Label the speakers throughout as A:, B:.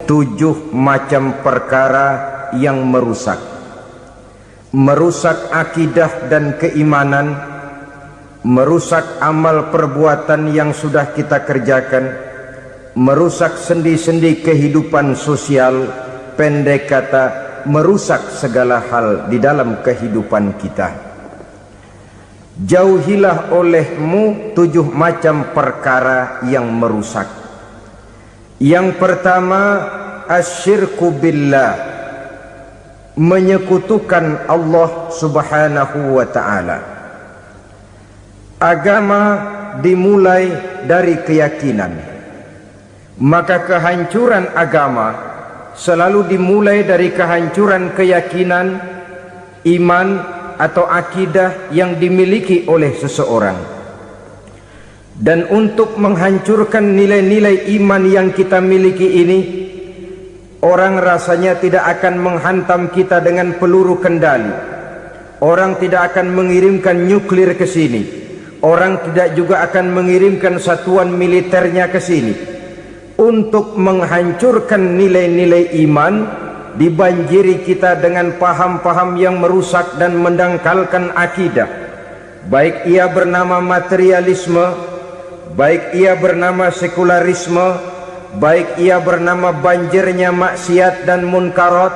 A: 7 macam perkara yang merusak akidah dan keimanan, merusak amal perbuatan yang sudah kita kerjakan, merusak sendi-sendi kehidupan sosial, pendek kata merusak segala hal di dalam kehidupan kita. Jauhilah olehmu 7 macam perkara yang merusak. Yang pertama, asyirku billah, menyekutukan Allah subhanahu wa ta'ala. Agama dimulai dari keyakinan, maka kehancuran agama selalu dimulai dari kehancuran keyakinan, iman atau akidah yang dimiliki oleh seseorang. Dan untuk menghancurkan nilai-nilai iman yang kita miliki ini, orang rasanya tidak akan menghantam kita dengan peluru kendali. Orang tidak akan mengirimkan nuklir ke sini. Orang tidak juga akan mengirimkan satuan militernya ke sini. Untuk menghancurkan nilai-nilai iman, dibanjiri kita dengan paham-paham yang merusak dan mendangkalkan akidah. Baik ia bernama materialisme, baik ia bernama sekularisme, baik ia bernama banjirnya maksiat dan munkarat,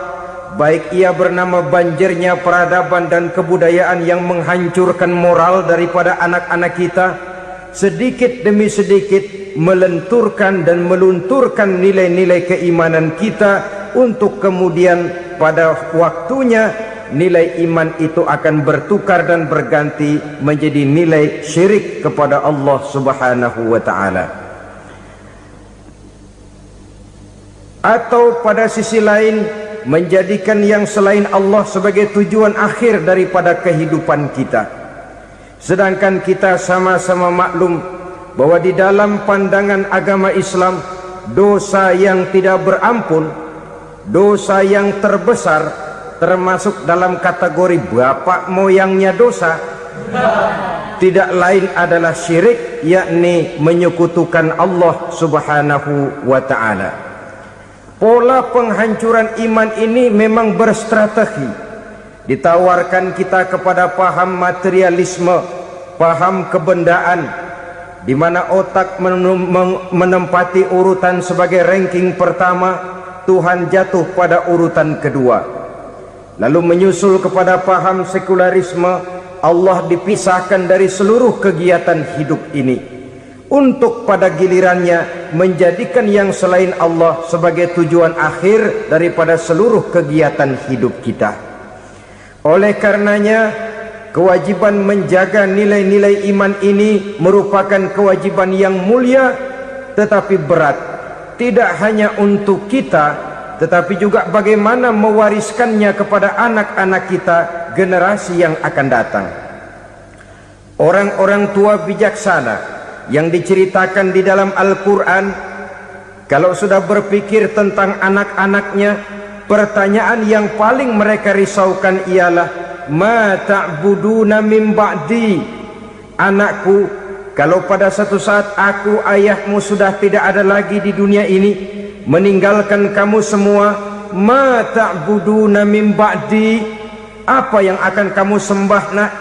A: baik ia bernama banjirnya peradaban dan kebudayaan yang menghancurkan moral daripada anak-anak kita, sedikit demi sedikit melenturkan dan melunturkan nilai-nilai keimanan kita, untuk kemudian pada waktunya nilai iman itu akan bertukar dan berganti menjadi nilai syirik kepada Allah subhanahu wa ta'ala. Atau pada sisi lain, menjadikan yang selain Allah sebagai tujuan akhir daripada kehidupan kita. Sedangkan kita sama-sama maklum bahwa di dalam pandangan agama Islam, dosa yang tidak berampun, dosa yang terbesar, termasuk dalam kategori bapak moyangnya dosa, tidak lain adalah syirik, yakni menyekutukan Allah subhanahu wa ta'ala. Pola penghancuran iman ini memang berstrategi. Ditawarkan kita kepada paham materialisme, paham kebendaan, di mana otak menempati urutan sebagai ranking pertama, Tuhan jatuh pada urutan kedua. Lalu menyusul kepada paham sekularisme, Allah dipisahkan dari seluruh kegiatan hidup ini, untuk pada gilirannya menjadikan yang selain Allah sebagai tujuan akhir daripada seluruh kegiatan hidup kita. Oleh karenanya, kewajiban menjaga nilai-nilai iman ini merupakan kewajiban yang mulia tetapi berat, tidak hanya untuk kita, tetapi juga bagaimana mewariskannya kepada anak-anak kita, generasi yang akan datang. Orang-orang tua bijaksana yang diceritakan di dalam Al-Quran, kalau sudah berpikir tentang anak-anaknya, pertanyaan yang paling mereka risaukan ialah, ma ta'buduna min ba'di. Anakku, kalau pada satu saat aku, ayahmu sudah tidak ada lagi di dunia ini, meninggalkan kamu semua, ma ta'buduna min ba'di, apa yang akan kamu sembah nak?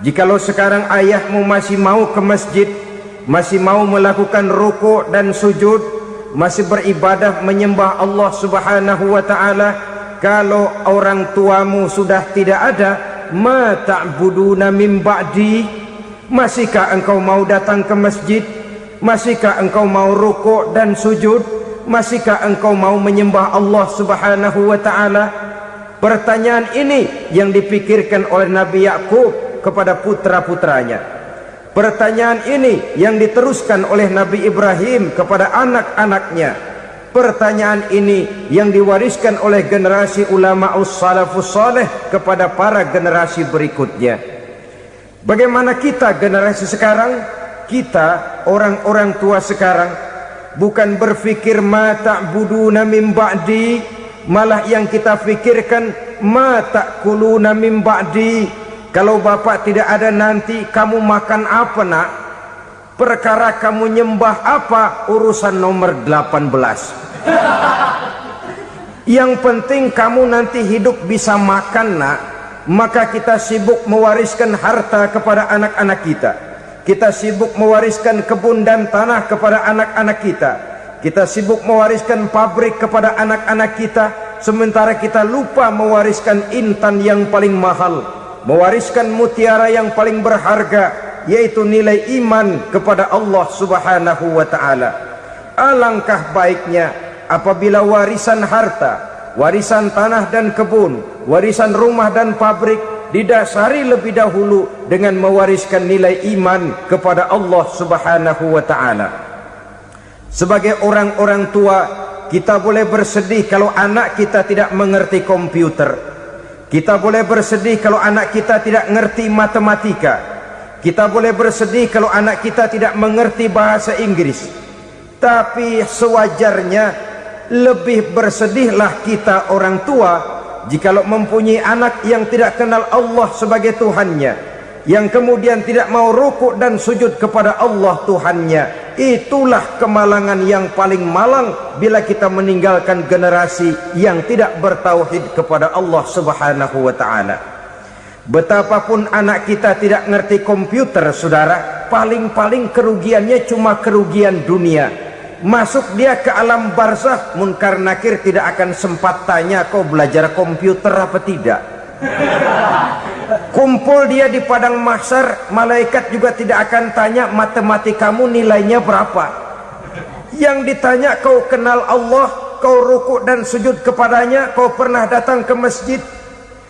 A: Jikalau sekarang ayahmu masih mau ke masjid, masih mau melakukan rukuk dan sujud, masih beribadah menyembah Allah subhanahu wa ta'ala, kalau orang tuamu sudah tidak ada, ma ta'buduna min ba'di, masihkah engkau mau datang ke masjid? Masihkah engkau mau rukuk dan sujud? Masihkah engkau mau menyembah Allah subhanahu wa ta'ala? Pertanyaan ini yang dipikirkan oleh Nabi Yakub kepada putra-putranya. Pertanyaan ini yang diteruskan oleh Nabi Ibrahim kepada anak-anaknya. Pertanyaan ini yang diwariskan oleh generasi ulama'us salafus saleh kepada para generasi berikutnya. Bagaimana kita generasi sekarang? Kita orang-orang tua sekarang bukan berfikir ma ta'buduna min ba'di, malah yang kita fikirkan ma ta'kuluna min ba'di. Kalau bapak tidak ada nanti kamu makan apa nak? Perkara kamu nyembah apa? Urusan nomor 18. Yang penting kamu nanti hidup bisa makan, nak. Maka kita sibuk mewariskan harta kepada anak-anak kita. Kita sibuk mewariskan kebun dan tanah kepada anak-anak kita. Kita sibuk mewariskan pabrik kepada anak-anak kita, sementara kita lupa mewariskan intan yang paling mahal, mewariskan mutiara yang paling berharga, yaitu nilai iman kepada Allah Subhanahu wa ta'ala. Alangkah baiknya apabila warisan harta, warisan tanah dan kebun, warisan rumah dan pabrik didasari lebih dahulu dengan mewariskan nilai iman kepada Allah Subhanahu wa ta'ala. Sebagai orang-orang tua, kita boleh bersedih kalau anak kita tidak mengerti komputer. Kita boleh bersedih kalau anak kita tidak mengerti matematika. Kita boleh bersedih kalau anak kita tidak mengerti bahasa Inggris. Tapi sewajarnya lebih bersedihlah kita orang tua jikalau mempunyai anak yang tidak kenal Allah sebagai Tuhannya, yang kemudian tidak mau rukuk dan sujud kepada Allah Tuhannya. Itulah kemalangan yang paling malang bila kita meninggalkan generasi yang tidak bertauhid kepada Allah Subhanahu wa ta'ala. Betapapun anak kita tidak ngerti komputer, saudara, paling-paling kerugiannya cuma kerugian dunia. Masuk dia ke alam barzakh, munkar nakir tidak akan sempat tanya kau belajar komputer apa tidak. Kumpul dia di padang mahsyar, malaikat juga tidak akan tanya matematikamu nilainya berapa. Yang ditanya kau kenal Allah, kau rukuk dan sujud kepadanya, kau pernah datang ke masjid.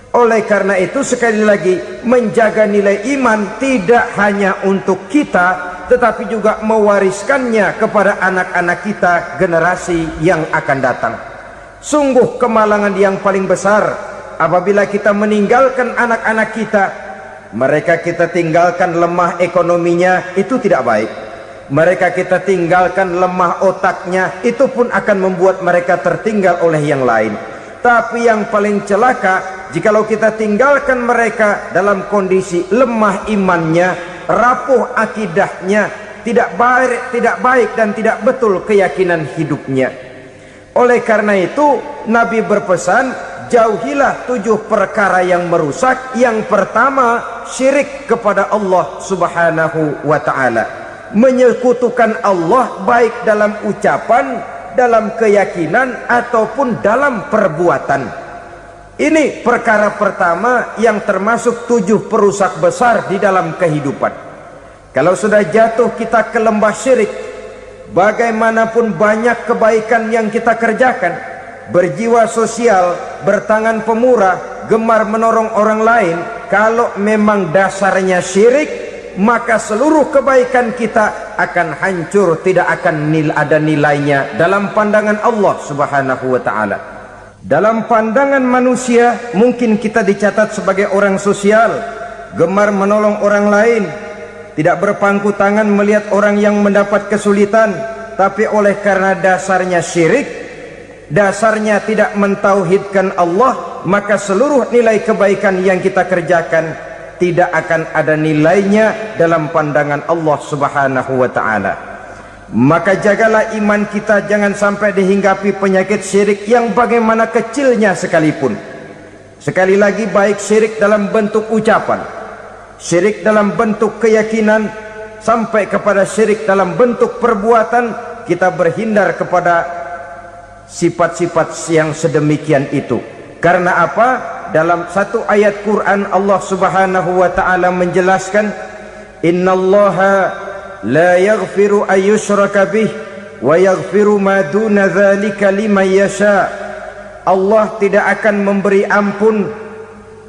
A: Oleh karena itu sekali lagi, menjaga nilai iman tidak hanya untuk kita, tetapi juga mewariskannya kepada anak-anak kita, generasi yang akan datang. Sungguh kemalangan yang paling besar apabila kita meninggalkan anak-anak kita, mereka kita tinggalkan lemah ekonominya, itu tidak baik. Mereka kita tinggalkan lemah otaknya, itu pun akan membuat mereka tertinggal oleh yang lain. Tapi yang paling celaka, jikalau kita tinggalkan mereka dalam kondisi lemah imannya, rapuh akidahnya, tidak baik dan tidak betul keyakinan hidupnya. Oleh karena itu Nabi berpesan, jauhilah 7 perkara yang merusak. Yang pertama, syirik kepada Allah Subhanahu wa ta'ala, menyekutukan Allah baik dalam ucapan, dalam keyakinan ataupun dalam perbuatan. Ini perkara pertama yang termasuk 7 perusak besar di dalam kehidupan. Kalau sudah jatuh kita ke lembah syirik, bagaimanapun banyak kebaikan yang kita kerjakan, berjiwa sosial, bertangan pemurah, gemar menolong orang lain, kalau memang dasarnya syirik, maka seluruh kebaikan kita akan hancur, tidak akan ada nilainya dalam pandangan Allah Subhanahu wa ta'ala. Dalam pandangan manusia mungkin kita dicatat sebagai orang sosial, gemar menolong orang lain, tidak berpangku tangan melihat orang yang mendapat kesulitan. Tapi oleh karena dasarnya syirik, dasarnya tidak mentauhidkan Allah, maka seluruh nilai kebaikan yang kita kerjakan tidak akan ada nilainya dalam pandangan Allah Subhanahu wa ta'ala. Maka jagalah iman kita jangan sampai dihinggapi penyakit syirik yang bagaimana kecilnya sekalipun. Sekali lagi, baik syirik dalam bentuk ucapan, syirik dalam bentuk keyakinan, sampai kepada syirik dalam bentuk perbuatan, kita berhindar kepada sifat-sifat yang sedemikian itu. Karena apa? Dalam satu ayat Quran Allah Subhanahu wa ta'ala menjelaskan, innallaha la yaghfiru ayyushraka bih wa yaghfiru ma duna dzalika liman yasha. Allah tidak akan memberi ampun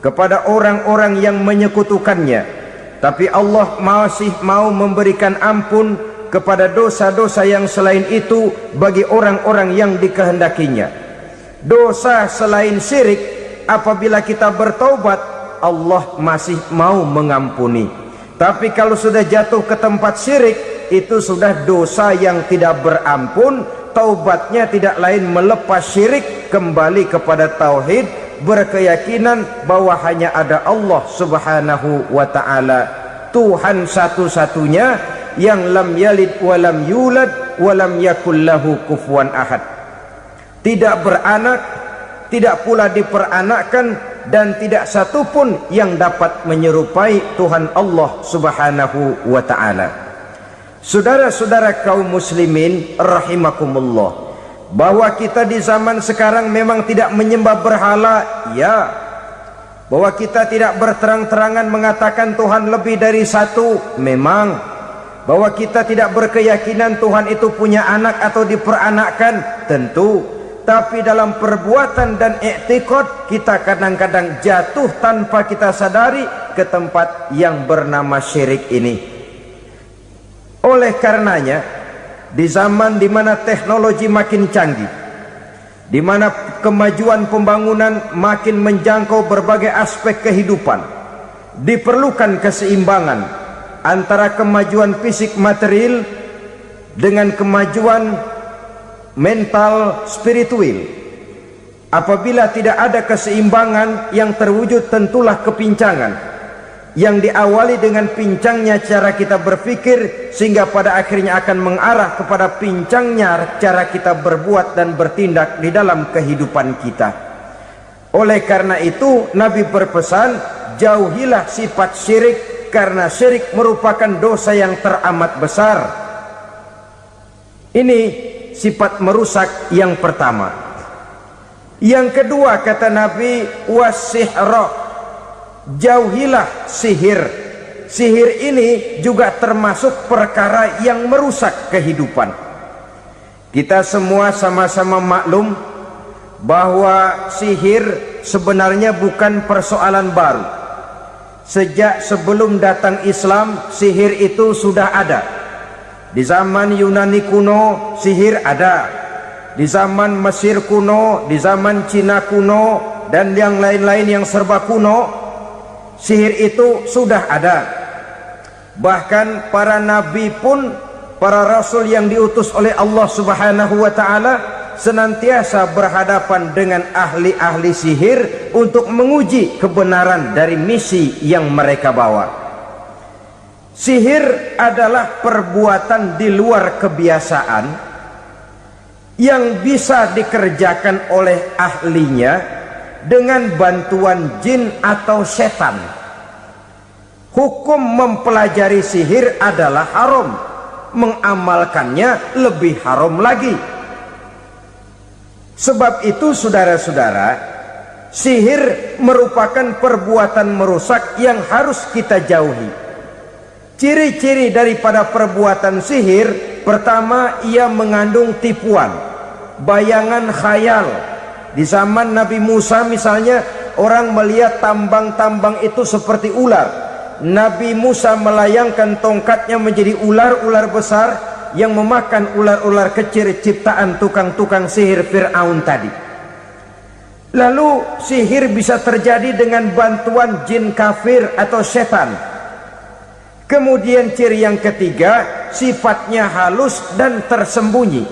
A: kepada orang-orang yang menyekutukannya, tapi Allah masih mau memberikan ampun kepada dosa-dosa yang selain itu bagi orang-orang yang dikehendakinya. Dosa selain syirik, apabila kita bertaubat, Allah masih mau mengampuni. Tapi kalau sudah jatuh ke tempat syirik, itu sudah dosa yang tidak berampun. Taubatnya tidak lain melepas syirik, kembali kepada tauhid, berkeyakinan bahwa hanya ada Allah Subhanahu wa ta'ala, Tuhan satu-satunya, yang lam yalid walam yulad walam yakul lahu kufuwan ahad. Tidak beranak, tidak pula diperanakkan, dan tidak satu pun yang dapat menyerupai Tuhan Allah Subhanahu wa ta'ala. Saudara-saudara kaum muslimin rahimakumullah, bahwa kita di zaman sekarang memang tidak menyembah berhala, ya. Bahwa kita tidak berterang-terangan mengatakan Tuhan lebih dari satu, memang. Bahwa kita tidak berkeyakinan Tuhan itu punya anak atau diperanakkan, tentu. Tapi dalam perbuatan dan i'tiqad kita kadang-kadang jatuh tanpa kita sadari ke tempat yang bernama syirik ini. Oleh karenanya, di zaman di mana teknologi makin canggih, di mana kemajuan pembangunan makin menjangkau berbagai aspek kehidupan, diperlukan keseimbangan antara kemajuan fisik material dengan kemajuan mental spiritual. Apabila tidak ada keseimbangan, yang terwujud tentulah kepincangan, yang diawali dengan pincangnya cara kita berpikir, sehingga pada akhirnya akan mengarah kepada pincangnya cara kita berbuat dan bertindak di dalam kehidupan kita. Oleh karena itu Nabi berpesan, jauhilah sifat syirik, karena syirik merupakan dosa yang teramat besar. Ini sifat merusak yang pertama. Yang kedua, kata Nabi, wasihra, jauhilah sihir. Sihir ini juga termasuk perkara yang merusak kehidupan. Kita semua sama-sama maklum bahwa sihir sebenarnya bukan persoalan baru. Sejak sebelum datang Islam, sihir itu sudah ada. Di zaman Yunani kuno sihir ada, di zaman Mesir kuno, di zaman Cina kuno, dan yang lain-lain yang serba kuno, sihir itu sudah ada. Bahkan para nabi pun, para rasul yang diutus oleh Allah Subhanahu wa ta'ala, senantiasa berhadapan dengan ahli-ahli sihir untuk menguji kebenaran dari misi yang mereka bawa. Sihir adalah perbuatan di luar kebiasaan yang bisa dikerjakan oleh ahlinya dengan bantuan jin atau setan. Hukum mempelajari sihir adalah haram, mengamalkannya lebih haram lagi. Sebab itu saudara-saudara, sihir merupakan perbuatan merusak yang harus kita jauhi. Ciri-ciri daripada perbuatan sihir, pertama, ia mengandung tipuan, bayangan khayal. Di zaman Nabi Musa misalnya, orang melihat tambang-tambang itu seperti ular. Nabi Musa melayangkan tongkatnya menjadi ular-ular besar yang memakan ular-ular kecil ciptaan tukang-tukang sihir Fir'aun tadi. Lalu sihir bisa terjadi dengan bantuan jin kafir atau setan. Kemudian ciri yang ketiga, sifatnya halus dan tersembunyi.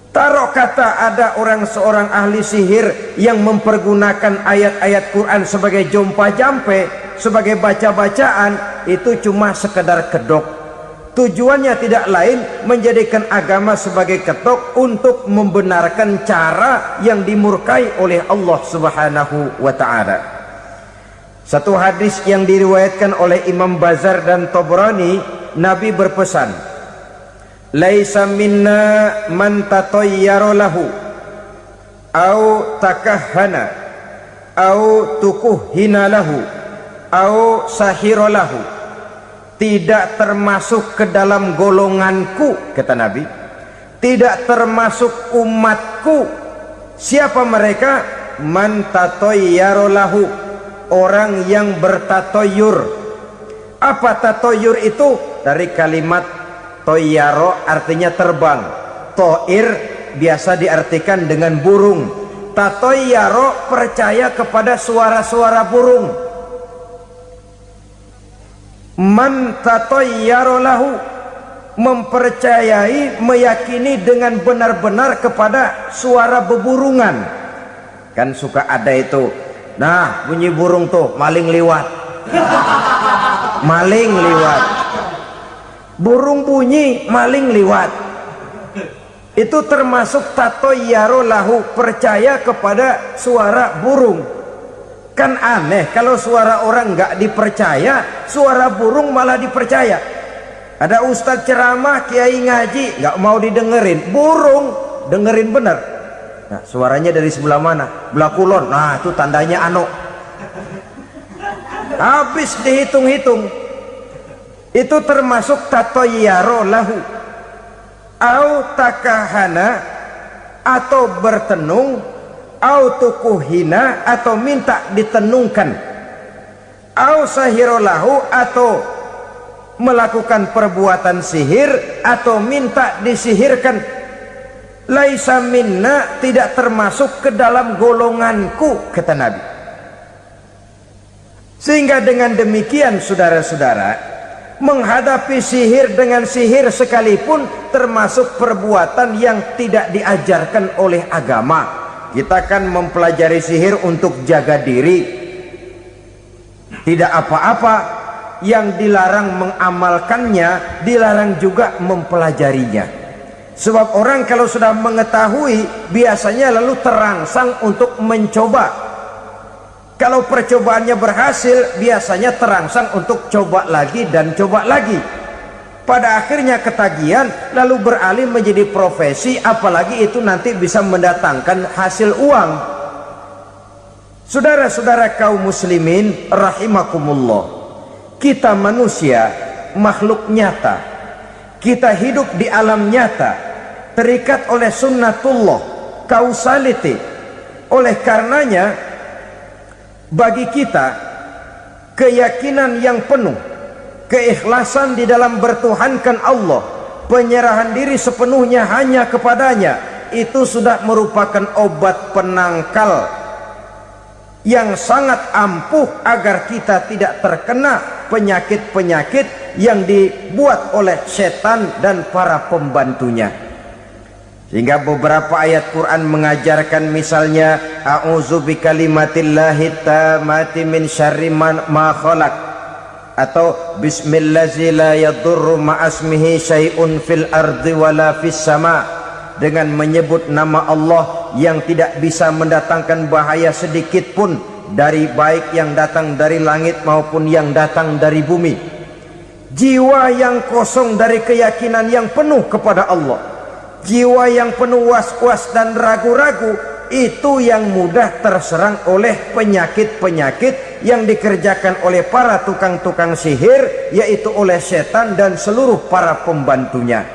A: Taruh kata ada seorang ahli sihir yang mempergunakan ayat-ayat Quran sebagai jompa-jampe, sebagai baca-bacaan, itu cuma sekedar kedok. Tujuannya tidak lain menjadikan agama sebagai ketok untuk membenarkan cara yang dimurkai oleh Allah Subhanahu wa ta'ala. Satu hadis yang diriwayatkan oleh Imam Bazar dan Tabrani, Nabi berpesan, laisa minna man tatayyara lahu au takahhana au tukuhhina lahu au sahira lahu. Tidak termasuk ke dalam golonganku, kata Nabi, tidak termasuk umatku. Siapa mereka? Man tatayyara lahu, orang yang bertatoyur. Apa tatoyur itu? Dari kalimat toyaro, artinya terbang. Toir biasa diartikan dengan burung. Tatoyaro percaya kepada suara-suara burung. Man tatoyaro lahu, mempercayai, meyakini dengan benar-benar kepada suara beburungan. Kan suka ada itu, nah bunyi burung tuh, maling liwat. Maling liwat. Burung bunyi, maling liwat. Itu termasuk tatoyaro lahu, percaya kepada suara burung. Kan aneh kalau suara orang nggak dipercaya, suara burung malah dipercaya. Ada ustadz ceramah, kiai ngaji, nggak mau didengerin, burung dengerin bener. Nah, suaranya dari sebelah mana? Belah kulon. Nah, itu tandanya ano. Habis dihitung-hitung. Itu termasuk tatoyaro lahu. Au takahana, atau bertenung, au tukuhina, atau minta ditenungkan, au sahirolahu, atau melakukan perbuatan sihir, atau minta disihirkan. Laisa minna, tidak termasuk ke dalam golonganku, kata Nabi. Sehingga dengan demikian saudara-saudara, menghadapi sihir dengan sihir sekalipun termasuk perbuatan yang tidak diajarkan oleh agama. Kita kan mempelajari sihir untuk jaga diri, tidak apa-apa. Yang dilarang mengamalkannya, dilarang juga mempelajarinya. Sebab orang kalau sudah mengetahui, biasanya lalu terangsang untuk mencoba. Kalau percobaannya berhasil, biasanya terangsang untuk coba lagi dan coba lagi. Pada akhirnya ketagihan, lalu beralih menjadi profesi, apalagi itu nanti bisa mendatangkan hasil uang. Saudara-saudara kaum muslimin rahimakumullah, kita manusia makhluk nyata, kita hidup di alam nyata, terikat oleh sunnatullah, causality. Oleh karenanya bagi kita keyakinan yang penuh, keikhlasan di dalam bertuhankan Allah, penyerahan diri sepenuhnya hanya kepadanya, itu sudah merupakan obat penangkal yang sangat ampuh agar kita tidak terkena penyakit-penyakit yang dibuat oleh setan dan para pembantunya. Sehingga beberapa ayat Quran mengajarkan, misalnya a'udzu bikalimatillahi tammati min syarri ma khalaq, atau bismillazi la yadurru ma'asmihi syai'un fil ardi wala fis sama, dengan menyebut nama Allah yang tidak bisa mendatangkan bahaya sedikit pun, dari baik yang datang dari langit maupun yang datang dari bumi. Jiwa yang kosong dari keyakinan yang penuh kepada Allah, jiwa yang penuh was-was dan ragu-ragu, itu yang mudah terserang oleh penyakit-penyakit yang dikerjakan oleh para tukang-tukang sihir, yaitu oleh setan dan seluruh para pembantunya.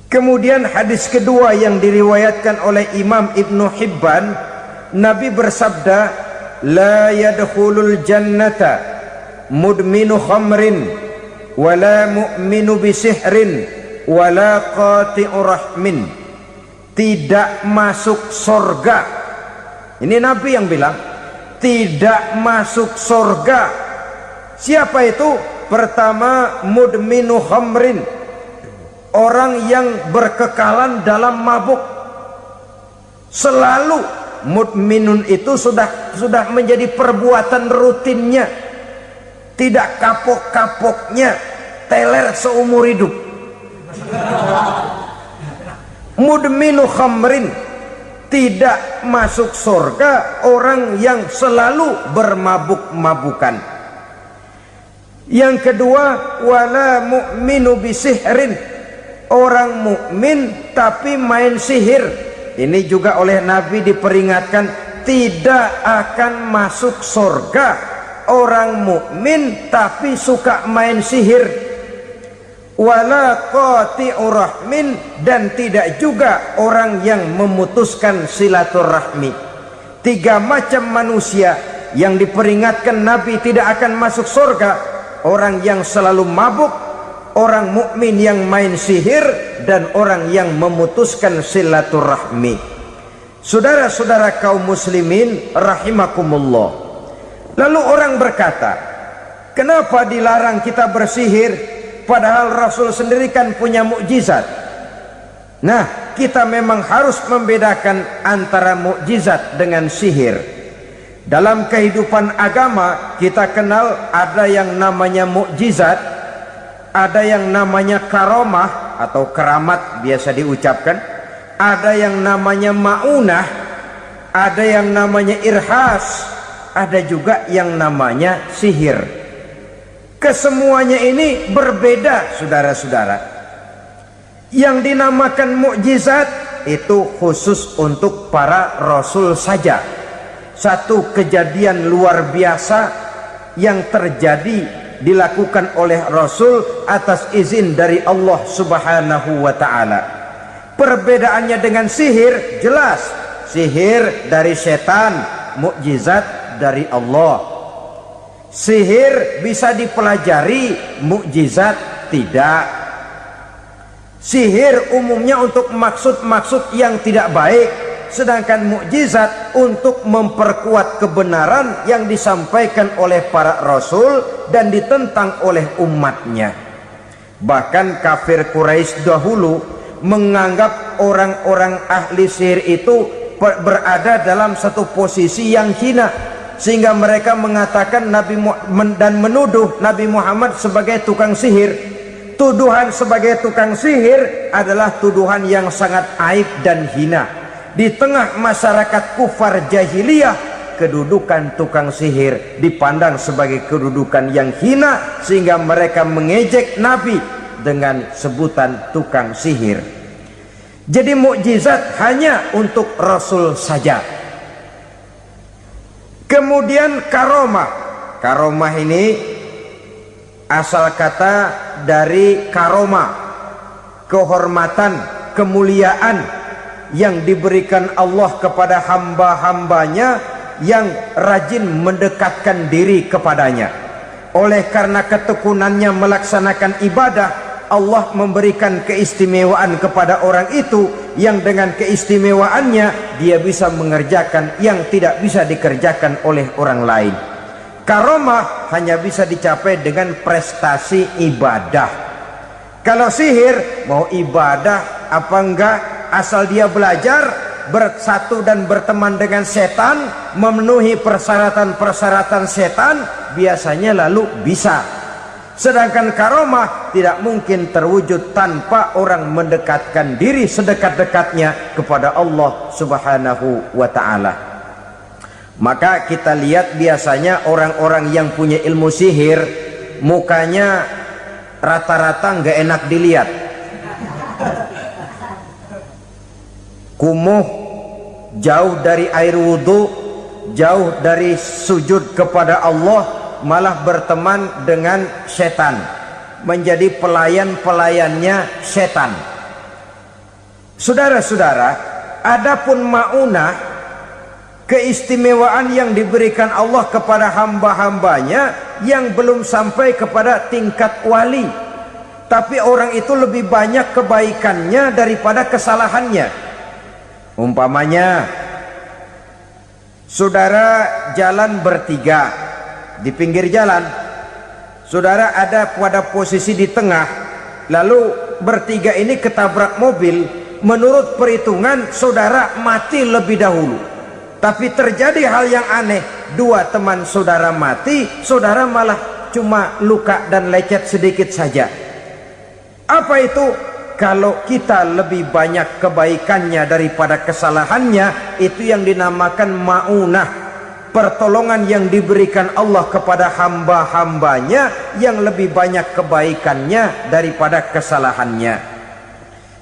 A: Kemudian hadis kedua yang diriwayatkan oleh Imam Ibnu Hibban, Nabi bersabda, la yadkhulul jannata mudminu khamrin wala mu'minu bisihrin wala qati'u rahmin. Tidak masuk surga. Ini Nabi yang bilang, tidak masuk surga. Siapa itu? Pertama, mudminu khamrin, orang yang berkekalan dalam mabuk. Selalu mudminun itu sudah menjadi perbuatan rutinnya, tidak kapok-kapoknya, teler seumur hidup. Mudminu khamrin, tidak masuk surga orang yang selalu bermabuk-mabukan. Yang kedua, wala mu'minu bisihrin, orang mukmin tapi main sihir. Ini juga oleh Nabi diperingatkan, tidak akan masuk surga orang mukmin tapi suka main sihir. Wala qati'u rahmin, dan tidak juga orang yang memutuskan silaturahmi. Tiga macam manusia yang diperingatkan Nabi tidak akan masuk surga: orang yang selalu mabuk, orang mukmin yang main sihir, dan orang yang memutuskan silaturahmi. Saudara-saudara kaum muslimin rahimakumullah, lalu orang berkata, kenapa dilarang kita bersihir? Padahal Rasul sendiri kan punya mukjizat. Nah, kita memang harus membedakan antara mukjizat dengan sihir. Dalam kehidupan agama kita kenal ada yang namanya mukjizat, ada yang namanya karamah, atau keramat biasa diucapkan, ada yang namanya maunah, ada yang namanya irhas, ada juga yang namanya sihir. Kesemuanya ini berbeda, saudara-saudara. Yang dinamakan mukjizat itu khusus untuk para rasul saja. Satu kejadian luar biasa yang terjadi dilakukan oleh rasul atas izin dari Allah Subhanahu wa taala. Perbedaannya dengan sihir jelas. Sihir dari setan, mukjizat dari Allah. Sihir bisa dipelajari, mukjizat tidak. Sihir umumnya untuk maksud-maksud yang tidak baik, sedangkan mukjizat untuk memperkuat kebenaran yang disampaikan oleh para rasul dan ditentang oleh umatnya. Bahkan kafir Quraisy dahulu menganggap orang-orang ahli sihir itu berada dalam satu posisi yang hina, sehingga mereka mengatakan dan menuduh Nabi Muhammad sebagai tukang sihir. Tuduhan sebagai tukang sihir adalah tuduhan yang sangat aib dan hina. Di tengah masyarakat kufar jahiliyah, kedudukan tukang sihir dipandang sebagai kedudukan yang hina, sehingga mereka mengejek Nabi dengan sebutan tukang sihir. Jadi mukjizat hanya untuk Rasul saja. Kemudian karomah. Karomah ini asal kata dari karomah, kehormatan, kemuliaan yang diberikan Allah kepada hamba-hambanya yang rajin mendekatkan diri kepadanya. Oleh karena ketekunannya melaksanakan ibadah, Allah memberikan keistimewaan kepada orang itu, yang dengan keistimewaannya dia bisa mengerjakan yang tidak bisa dikerjakan oleh orang lain. Karomah hanya bisa dicapai dengan prestasi ibadah. Kalau sihir, mau ibadah apa enggak, asal dia belajar, bersatu dan berteman dengan setan, memenuhi persyaratan-persyaratan setan, biasanya lalu bisa. Sedangkan karomah tidak mungkin terwujud tanpa orang mendekatkan diri sedekat-dekatnya kepada Allah Subhanahu wa ta'ala. Maka kita lihat biasanya orang-orang yang punya ilmu sihir, mukanya rata-rata nggak enak dilihat. Kumuh, jauh dari air wudhu, jauh dari sujud kepada Allah, malah berteman dengan setan, menjadi pelayan-pelayannya setan. Saudara-saudara, adapun maunah, keistimewaan yang diberikan Allah kepada hamba-hambanya yang belum sampai kepada tingkat wali, tapi orang itu lebih banyak kebaikannya daripada kesalahannya. Umpamanya, saudara jalan bertiga di pinggir jalan, saudara ada pada posisi di tengah, lalu bertiga ini ketabrak mobil. Menurut perhitungan saudara mati lebih dahulu, tapi terjadi hal yang aneh, dua teman saudara mati, saudara malah cuma luka dan lecet sedikit saja. Apa itu? Kalau kita lebih banyak kebaikannya daripada kesalahannya, itu yang dinamakan maunah, pertolongan yang diberikan Allah kepada hamba-hambanya yang lebih banyak kebaikannya daripada kesalahannya.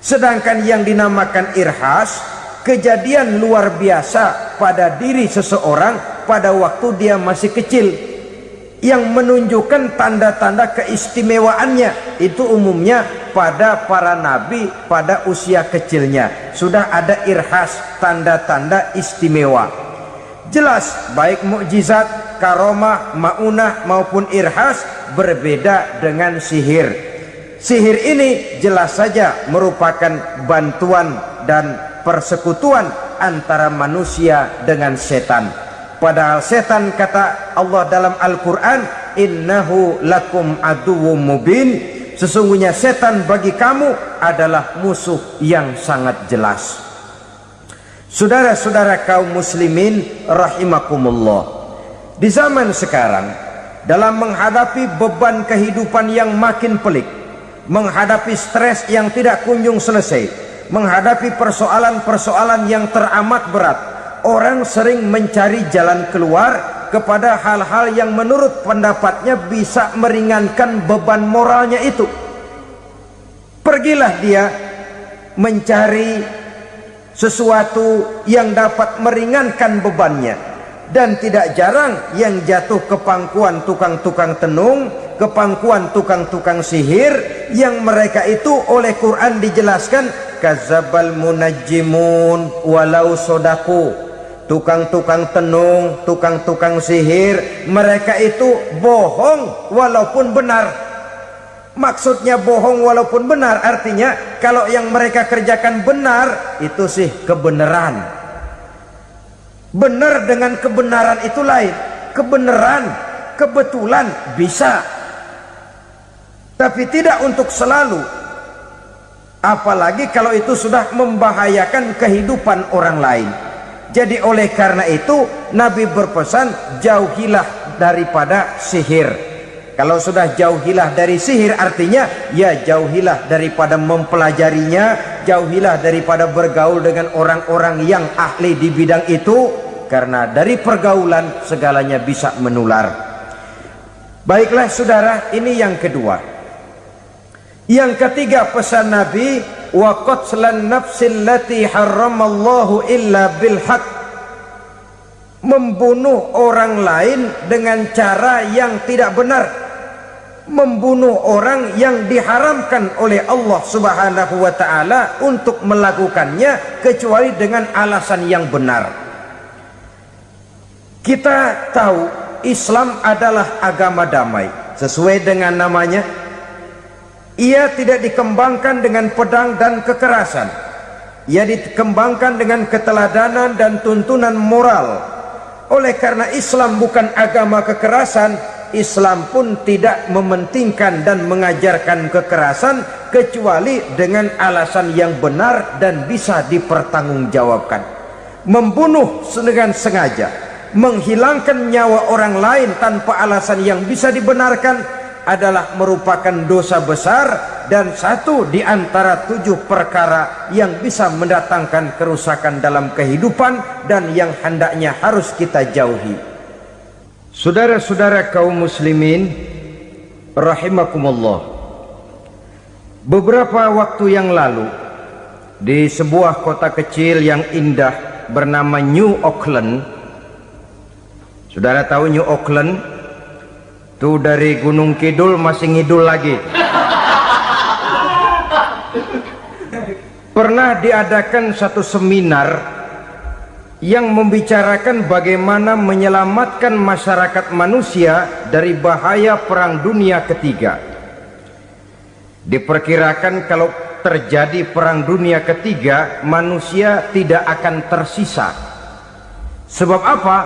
A: Sedangkan yang dinamakan irhas, kejadian luar biasa pada diri seseorang pada waktu dia masih kecil, yang menunjukkan tanda-tanda keistimewaannya. Itu umumnya pada para nabi pada usia kecilnya sudah ada irhas, tanda-tanda istimewa. Jelas baik mukjizat, karomah, maunah maupun irhas berbeda dengan sihir. Sihir ini jelas saja merupakan bantuan dan persekutuan antara manusia dengan setan. Padahal setan, kata Allah dalam Al-Quran, innahu lakum aduwwum mubin, sesungguhnya setan bagi kamu adalah musuh yang sangat jelas. Saudara-saudara kaum muslimin rahimakumullah, di zaman sekarang dalam menghadapi beban kehidupan yang makin pelik, menghadapi stres yang tidak kunjung selesai, menghadapi persoalan-persoalan yang teramat berat, orang sering mencari jalan keluar kepada hal-hal yang menurut pendapatnya bisa meringankan beban moralnya itu. Pergilah dia mencari sesuatu yang dapat meringankan bebannya. Dan tidak jarang yang jatuh ke pangkuan tukang-tukang tenung, ke pangkuan tukang-tukang sihir, yang mereka itu oleh Quran dijelaskan kazabal munajjimun walau sodaku. Tukang-tukang tenung, tukang-tukang sihir, mereka itu bohong walaupun benar. Maksudnya bohong walaupun benar artinya kalau yang mereka kerjakan benar, itu sih kebenaran. Benar dengan kebenaran itu lain. Kebenaran, kebetulan bisa, tapi tidak untuk selalu. Apalagi kalau itu sudah membahayakan kehidupan orang lain. Jadi oleh karena itu Nabi berpesan, jauhilah daripada sihir. Kalau sudah jauhilah dari sihir artinya ya jauhilah daripada mempelajarinya, jauhilah daripada bergaul dengan orang-orang yang ahli di bidang itu, karena dari pergaulan segalanya bisa menular. Baiklah saudara, ini yang kedua. Yang ketiga pesan Nabi, wa qatlan nafsil lati harramallahu illa bil haq. Membunuh orang lain dengan cara yang tidak benar, membunuh orang yang diharamkan oleh Allah Subhanahu wa taala untuk melakukannya kecuali dengan alasan yang benar. Kita tahu Islam adalah agama damai sesuai dengan namanya. Ia tidak dikembangkan dengan pedang dan kekerasan. Ia dikembangkan dengan keteladanan dan tuntunan moral. Oleh karena Islam bukan agama kekerasan, Islam pun tidak mementingkan dan mengajarkan kekerasan kecuali dengan alasan yang benar dan bisa dipertanggungjawabkan. Membunuh dengan sengaja, menghilangkan nyawa orang lain tanpa alasan yang bisa dibenarkan adalah merupakan dosa besar dan satu di antara 7 perkara yang bisa mendatangkan kerusakan dalam kehidupan dan yang hendaknya harus kita jauhi. Saudara-saudara kaum muslimin rahimakumullah, beberapa waktu yang lalu di sebuah kota kecil yang indah bernama New Auckland. Saudara tahu New Auckland? Itu dari Gunung Kidul masih ngidul lagi. Pernah diadakan satu seminar yang membicarakan bagaimana menyelamatkan masyarakat manusia dari bahaya Perang Dunia Ketiga. Diperkirakan kalau terjadi Perang Dunia Ketiga, manusia tidak akan tersisa. Sebab apa?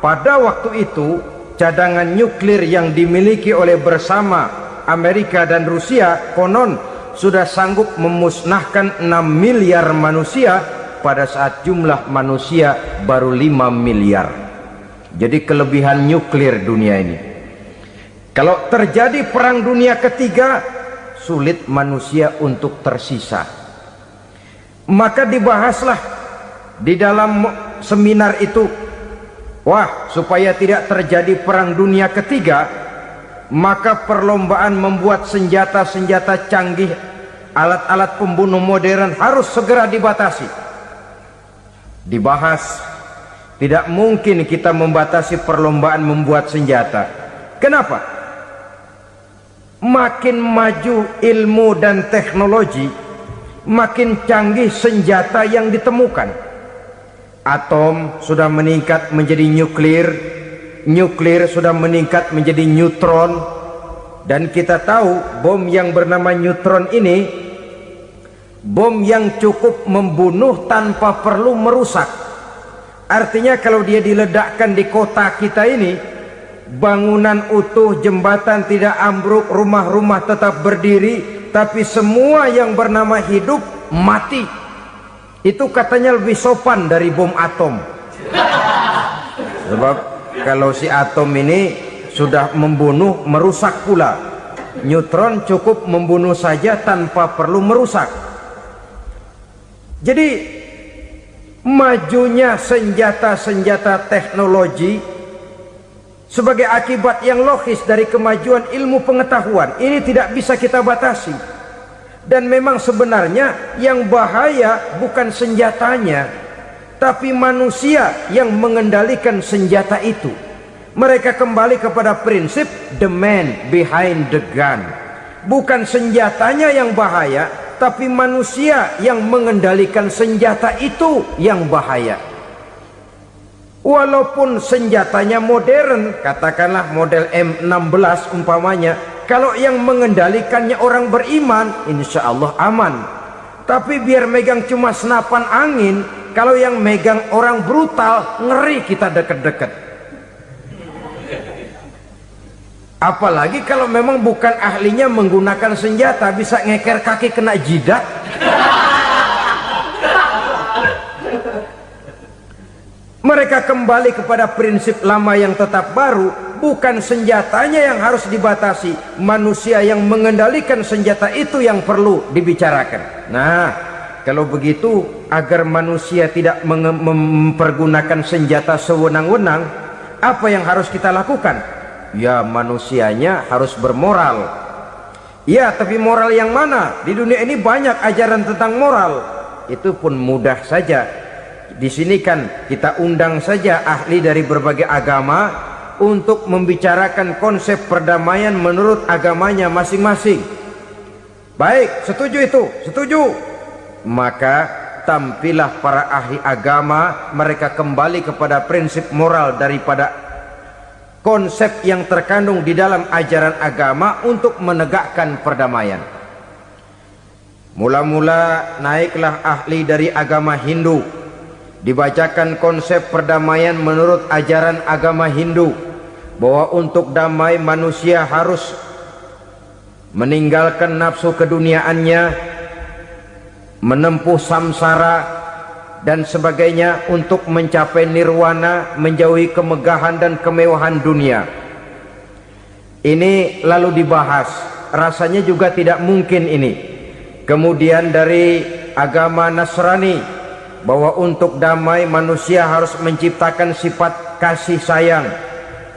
A: Pada waktu itu cadangan nuklir yang dimiliki oleh bersama Amerika dan Rusia konon sudah sanggup memusnahkan 6 miliar manusia pada saat jumlah manusia baru 5 miliar. Jadi kelebihan nuklir dunia ini. Kalau terjadi Perang Dunia Ketiga, sulit manusia untuk tersisa. Maka dibahaslah di dalam seminar itu, wah, supaya tidak terjadi Perang Dunia Ketiga, maka perlombaan membuat senjata-senjata canggih, alat-alat pembunuh modern harus segera dibatasi. Dibahas, tidak mungkin kita membatasi perlombaan membuat senjata. Kenapa? Makin maju ilmu dan teknologi, makin canggih senjata yang ditemukan. Atom sudah meningkat menjadi nuklir, nuklir sudah meningkat menjadi neutron, dan kita tahu bom yang bernama neutron ini bom yang cukup membunuh tanpa perlu merusak. Artinya kalau dia diledakkan di kota kita ini, bangunan utuh, jembatan tidak ambruk, rumah-rumah tetap berdiri, tapi semua yang bernama hidup mati. Itu katanya lebih sopan dari bom atom. Sebab kalau si atom ini sudah membunuh, merusak pula. Neutron cukup membunuh saja tanpa perlu merusak. Jadi majunya senjata-senjata teknologi sebagai akibat yang logis dari kemajuan ilmu pengetahuan ini tidak bisa kita batasi. Dan memang sebenarnya yang bahaya bukan senjatanya, tapi manusia yang mengendalikan senjata itu. Mereka kembali kepada prinsip the man behind the gun. Bukan senjatanya yang bahaya, tapi manusia yang mengendalikan senjata itu yang bahaya. Walaupun senjatanya modern, katakanlah model M16 umpamanya, kalau yang mengendalikannya orang beriman, insya Allah aman. Tapi biar megang cuma senapan angin, kalau yang megang orang brutal, ngeri kita deket-deket. Apalagi kalau memang bukan ahlinya menggunakan senjata, bisa ngeker kaki kena jidat. Mereka kembali kepada prinsip lama yang tetap baru. Bukan senjatanya yang harus dibatasi, manusia yang mengendalikan senjata itu yang perlu dibicarakan. Nah, kalau begitu, agar manusia tidak mempergunakan senjata sewenang-wenang, apa yang harus kita lakukan? Ya, manusianya harus bermoral. Ya, tapi moral yang mana? Di dunia ini banyak ajaran tentang moral. Itu pun mudah saja. Di sini kan kita undang saja ahli dari berbagai agama untuk membicarakan konsep perdamaian menurut agamanya masing-masing. Baik, setuju itu? Setuju. Maka tampillah para ahli agama, mereka kembali kepada prinsip moral daripada konsep yang terkandung di dalam ajaran agama untuk menegakkan perdamaian. Mula-mula naiklah ahli dari agama Hindu, dibacakan konsep perdamaian menurut ajaran agama Hindu, bahwa untuk damai manusia harus meninggalkan nafsu keduniaannya, menempuh samsara dan sebagainya untuk mencapai nirwana, menjauhi kemegahan dan kemewahan dunia. Ini lalu dibahas, rasanya juga tidak mungkin ini. Kemudian dari agama Nasrani, bahwa untuk damai manusia harus menciptakan sifat kasih sayang.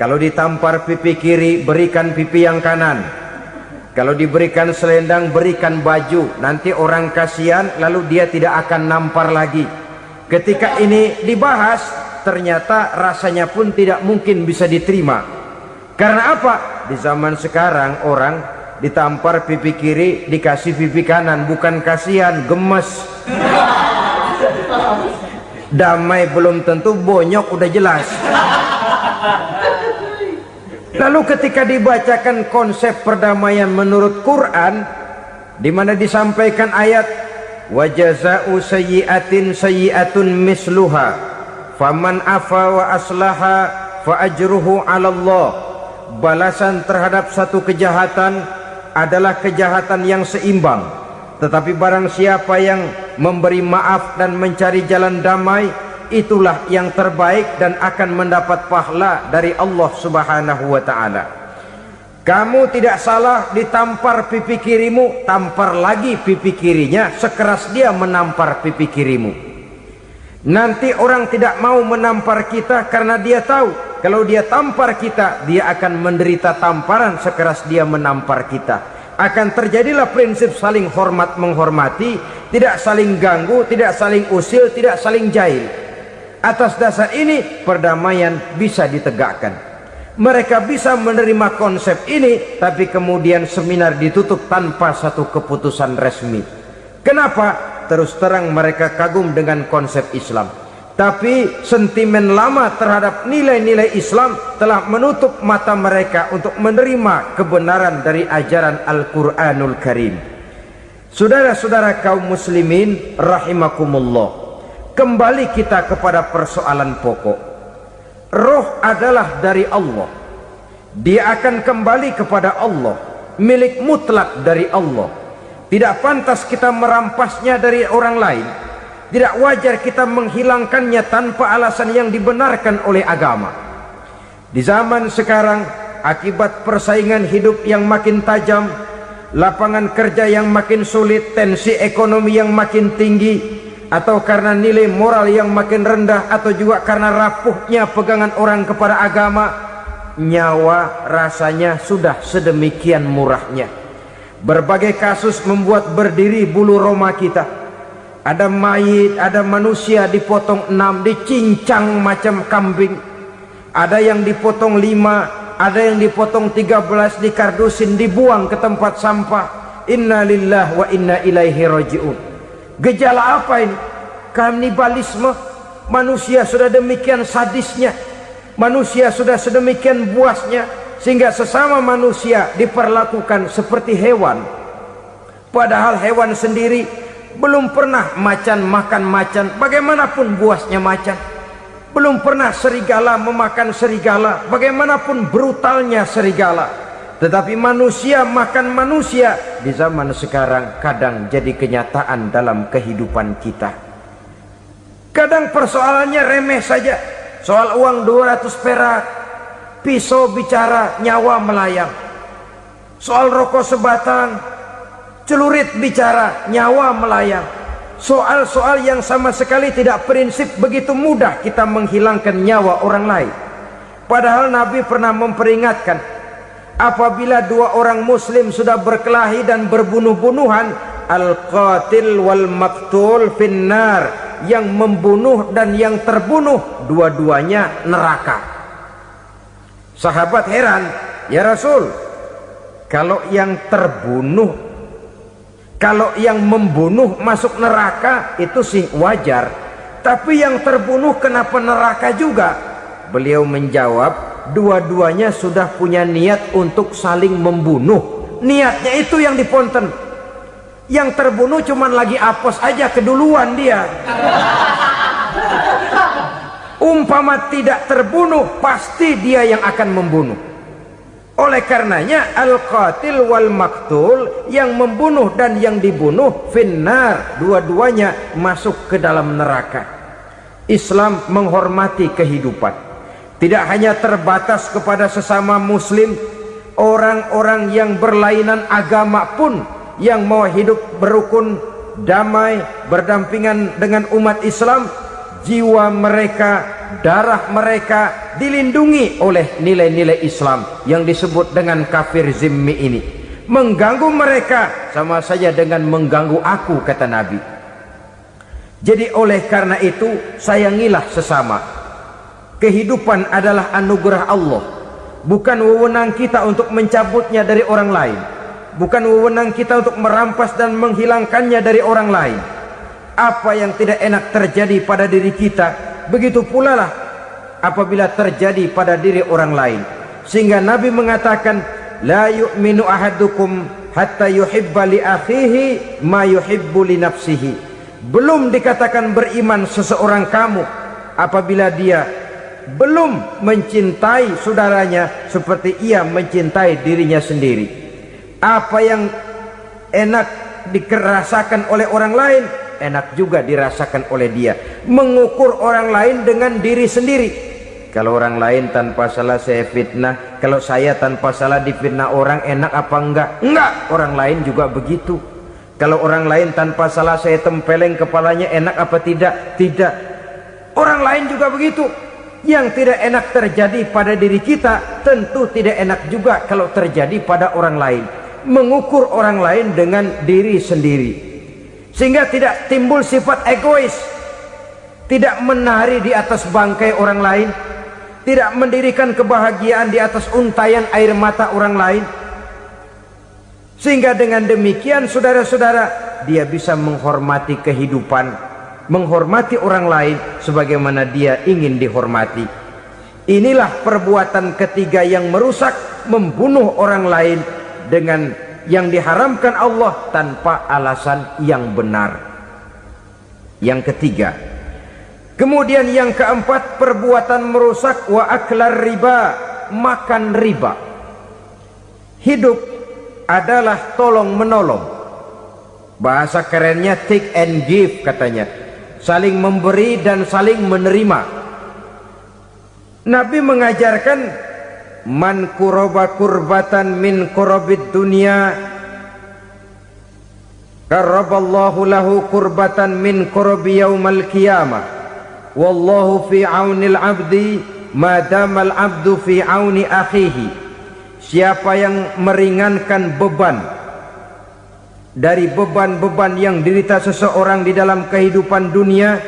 A: Kalau ditampar pipi kiri, berikan pipi yang kanan. Kalau diberikan selendang, berikan baju. Nanti orang kasihan, lalu dia tidak akan nampar lagi. Ketika ini dibahas, ternyata rasanya pun tidak mungkin bisa diterima. Karena apa? Di zaman sekarang orang ditampar pipi kiri, dikasih pipi kanan. Bukan kasihan, gemes. Damai belum tentu, bonyok udah jelas. Lalu ketika dibacakan konsep perdamaian menurut Quran, di mana disampaikan ayat wa jazaa'u sayyi'atin sayyi'atun misluha faman afa wa aslaha fa ajruhu 'ala Allah. Balasan terhadap satu kejahatan adalah kejahatan yang seimbang, tetapi barang siapa yang memberi maaf dan mencari jalan damai, itulah yang terbaik dan akan mendapat pahala dari Allah Subhanahu wa ta'ala. Kamu tidak salah ditampar pipi kirimu, tampar lagi pipi kirinya sekeras dia menampar pipi kirimu. Nanti orang tidak mau menampar kita karena dia tahu kalau dia tampar kita, dia akan menderita tamparan sekeras dia menampar kita. Akan terjadilah prinsip saling hormat menghormati, tidak saling ganggu, tidak saling usil, tidak saling jahil. Atas dasar ini perdamaian bisa ditegakkan. Mereka bisa menerima konsep ini, tapi kemudian seminar ditutup tanpa satu keputusan resmi. Kenapa? Terus terang mereka kagum dengan konsep Islam, tapi sentimen lama terhadap nilai-nilai Islam telah menutup mata mereka untuk menerima kebenaran dari ajaran Al-Quranul Karim. Saudara-saudara kaum muslimin rahimakumullah, kembali kita kepada persoalan pokok. Roh adalah dari Allah, dia akan kembali kepada Allah, milik mutlak dari Allah. Tidak pantas kita merampasnya dari orang lain. Tidak wajar kita menghilangkannya tanpa alasan yang dibenarkan oleh agama. Di zaman sekarang akibat persaingan hidup yang makin tajam, lapangan kerja yang makin sulit, tensi ekonomi yang makin tinggi, atau karena nilai moral yang makin rendah, atau juga karena rapuhnya pegangan orang kepada agama, nyawa rasanya sudah sedemikian murahnya. Berbagai kasus membuat berdiri bulu roma kita. Ada mayit, ada manusia dipotong 6, dicincang macam kambing. Ada yang dipotong 5, ada yang dipotong 13, dikardusin, dibuang ke tempat sampah. Inna lillahi wa inna ilaihi raji'un. Gejala apa ini? Kanibalisme. Manusia sudah demikian sadisnya, manusia sudah sedemikian buasnya, sehingga sesama manusia diperlakukan seperti hewan. Padahal hewan sendiri belum pernah macan makan macan, bagaimanapun buasnya macan. Belum pernah serigala memakan serigala, bagaimanapun brutalnya serigala. Tetapi manusia makan manusia di zaman sekarang kadang jadi kenyataan dalam kehidupan kita. Kadang persoalannya remeh saja, soal uang 200 perak, pisau bicara, nyawa melayang. Soal rokok sebatang, celurit bicara, nyawa melayang. Soal-soal yang sama sekali tidak prinsip, begitu mudah kita menghilangkan nyawa orang lain. Padahal Nabi pernah memperingatkan, apabila dua orang muslim sudah berkelahi dan berbunuh-bunuhan, al-qatil wal maktul finnar, yang membunuh dan yang terbunuh dua-duanya neraka. Sahabat heran, ya Rasul, kalau yang terbunuh, kalau yang membunuh masuk neraka itu sih wajar, tapi yang terbunuh kenapa neraka juga? Beliau menjawab, dua-duanya sudah punya niat untuk saling membunuh. Niatnya itu yang diponten. Yang terbunuh cuman lagi apes aja, keduluan dia. Umpama tidak terbunuh, pasti dia yang akan membunuh. Oleh karenanya al-qatil wal maktul, yang membunuh dan yang dibunuh finnar, dua-duanya masuk ke dalam neraka. Islam menghormati kehidupan, tidak hanya terbatas kepada sesama muslim, orang-orang yang berlainan agama pun yang mau hidup berukun, damai, berdampingan dengan umat Islam, jiwa mereka, darah mereka dilindungi oleh nilai-nilai Islam yang disebut dengan kafir zimmi ini. Mengganggu mereka sama saja dengan mengganggu aku, kata Nabi. Jadi oleh karena itu, sayangilah sesama. Kehidupan adalah anugerah Allah, bukan wewenang kita untuk mencabutnya dari orang lain, bukan wewenang kita untuk merampas dan menghilangkannya dari orang lain. Apa yang tidak enak terjadi pada diri kita, begitu pula lah apabila terjadi pada diri orang lain. Sehingga Nabi mengatakan, la yu'minu ahadukum hatta yuhibba li akhihi ma yuhibbu li nafsihi. Belum dikatakan beriman seseorang kamu apabila dia belum mencintai saudaranya seperti ia mencintai dirinya sendiri. Apa yang enak dirasakan oleh orang lain, enak juga dirasakan oleh dia. Mengukur orang lain dengan diri sendiri. Kalau orang lain tanpa salah saya fitnah, kalau saya tanpa salah difitnah orang, enak apa enggak? Enggak, orang lain juga begitu. Kalau orang lain tanpa salah saya tempeleng kepalanya, enak apa tidak? Tidak. Orang lain juga begitu. Yang tidak enak terjadi pada diri kita, tentu tidak enak juga kalau terjadi pada orang lain. Mengukur orang lain dengan diri sendiri, sehingga tidak timbul sifat egois, tidak menari di atas bangkai orang lain, tidak mendirikan kebahagiaan di atas untayan air mata orang lain. Sehingga dengan demikian, saudara-saudara, dia bisa menghormati kehidupan, menghormati orang lain sebagaimana dia ingin dihormati. Inilah perbuatan ketiga yang merusak, membunuh orang lain dengan yang diharamkan Allah tanpa alasan yang benar. Yang ketiga. Kemudian yang keempat, perbuatan merusak wa aklar riba, makan riba. Hidup adalah tolong menolong. Bahasa kerennya take and give katanya. Saling memberi dan saling menerima. Nabi mengajarkan man kuraba kurbatan min kurabid dunya karaballahu lahu kurbatan min kurabi yaumal qiyamah wallahu fi aunil abdi madamal abdu fi auni akhihi. Siapa yang meringankan beban dari beban-beban yang dirita seseorang di dalam kehidupan dunia,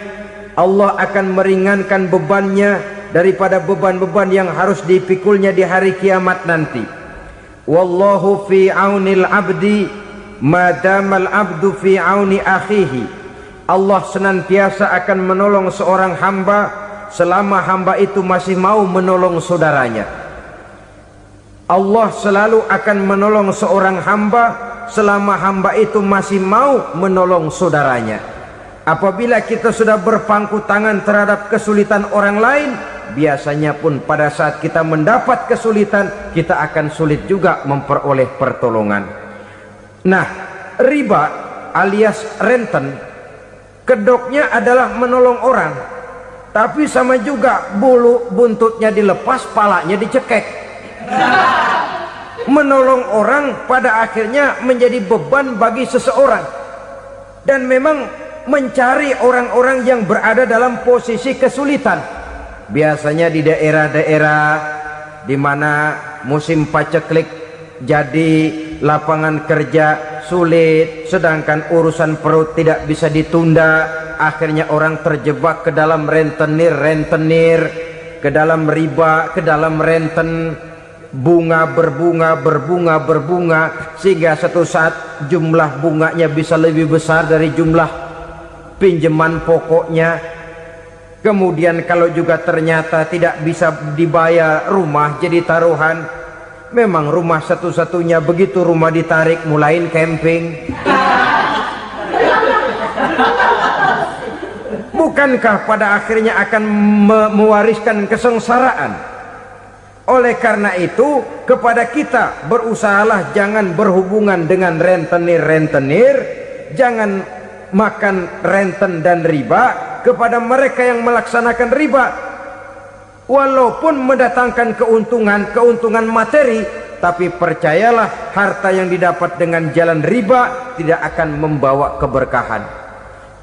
A: Allah akan meringankan bebannya daripada beban-beban yang harus dipikulnya di hari kiamat nanti. Wallahu fi aunil abdi madamal abdu fi auni akhihi. Allah senantiasa akan menolong seorang hamba selama hamba itu masih mau menolong saudaranya. Allah selalu akan menolong seorang hamba selama hamba itu masih mau menolong saudaranya. Apabila kita sudah berpangku tangan terhadap kesulitan orang lain, biasanya pun pada saat kita mendapat kesulitan, kita akan sulit juga memperoleh pertolongan. Nah, riba alias renten, kedoknya adalah menolong orang, tapi sama juga bulu buntutnya dilepas, palanya dicekek. Menolong orang pada akhirnya menjadi beban bagi seseorang, dan memang mencari orang-orang yang berada dalam posisi kesulitan, biasanya di daerah-daerah di mana musim paceklik, jadi lapangan kerja sulit, sedangkan urusan perut tidak bisa ditunda. Akhirnya orang terjebak ke dalam rentenir, ke dalam riba, ke dalam renten. Bunga berbunga, sehingga satu saat jumlah bunganya bisa lebih besar dari jumlah pinjaman pokoknya. Kemudian kalau juga ternyata tidak bisa dibayar, rumah jadi taruhan. Memang rumah satu-satunya, begitu rumah ditarik mulain camping. Bukankah pada akhirnya akan mewariskan kesengsaraan? Oleh karena itu, kepada kita berusahalah jangan berhubungan dengan rentenir, jangan makan renten dan riba. Kepada mereka yang melaksanakan riba, walaupun mendatangkan keuntungan materi, tapi percayalah, harta yang didapat dengan jalan riba tidak akan membawa keberkahan.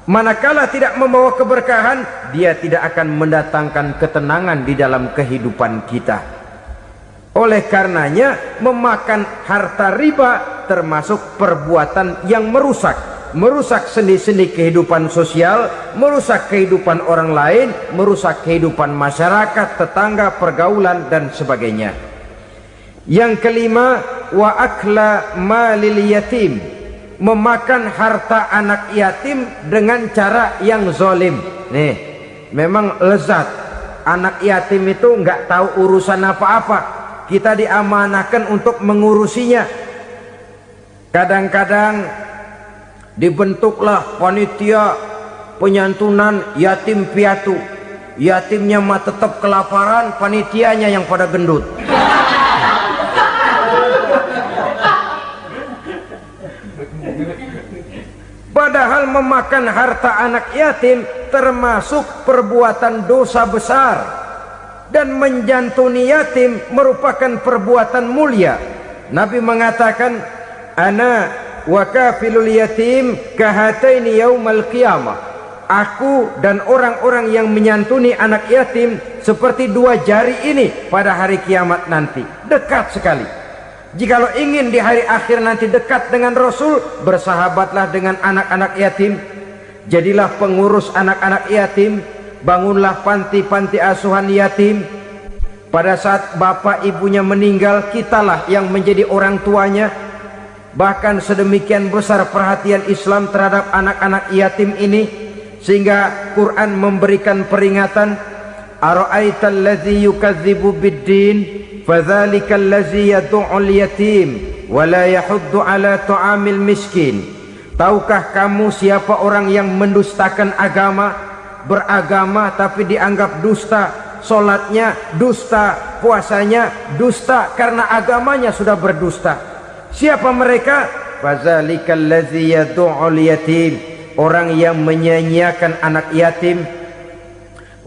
A: Manakala tidak membawa keberkahan, dia tidak akan mendatangkan ketenangan di dalam kehidupan kita. Oleh karenanya, memakan harta riba termasuk perbuatan yang merusak sendi-sendi kehidupan sosial, merusak kehidupan orang lain, merusak kehidupan masyarakat, tetangga, pergaulan dan sebagainya. Yang kelima, wa akla malil yatim, memakan harta anak yatim dengan cara yang zalim. Nih, memang lezat. Anak yatim itu nggak tahu urusan apa-apa. Kita diamanahkan untuk mengurusinya. Kadang-kadang dibentuklah panitia penyantunan yatim piatu. Yatimnya mah tetap kelaparan, panitianya yang pada gendut. Padahal memakan harta anak yatim termasuk perbuatan dosa besar, dan menjantuni yatim merupakan perbuatan mulia. Nabi mengatakan, ana wa kafilul yatim kahataini yaumal qiyamah. Aku dan orang-orang yang menyantuni anak yatim seperti dua jari ini pada hari kiamat nanti. Dekat sekali. Jikalau ingin di hari akhir nanti dekat dengan Rasul, bersahabatlah dengan anak-anak yatim. Jadilah pengurus anak-anak yatim. Bangunlah panti-panti asuhan yatim. Pada saat bapak ibunya meninggal, kitalah yang menjadi orang tuanya. Bahkan sedemikian besar perhatian Islam terhadap anak-anak yatim ini, sehingga Quran memberikan peringatan, ara'aital ladzi yukadzibu biddin fadzalikal ladzi yad'ul yatim wa la yahuddu ala ta'amil miskin. Tahukah kamu siapa orang yang mendustakan agama? Beragama tapi dianggap dusta, solatnya dusta, puasanya dusta, karena agamanya sudah berdusta. Siapa mereka? Fazalikal ladzi yad'ul yatim, orang yang menyanyiakan anak yatim.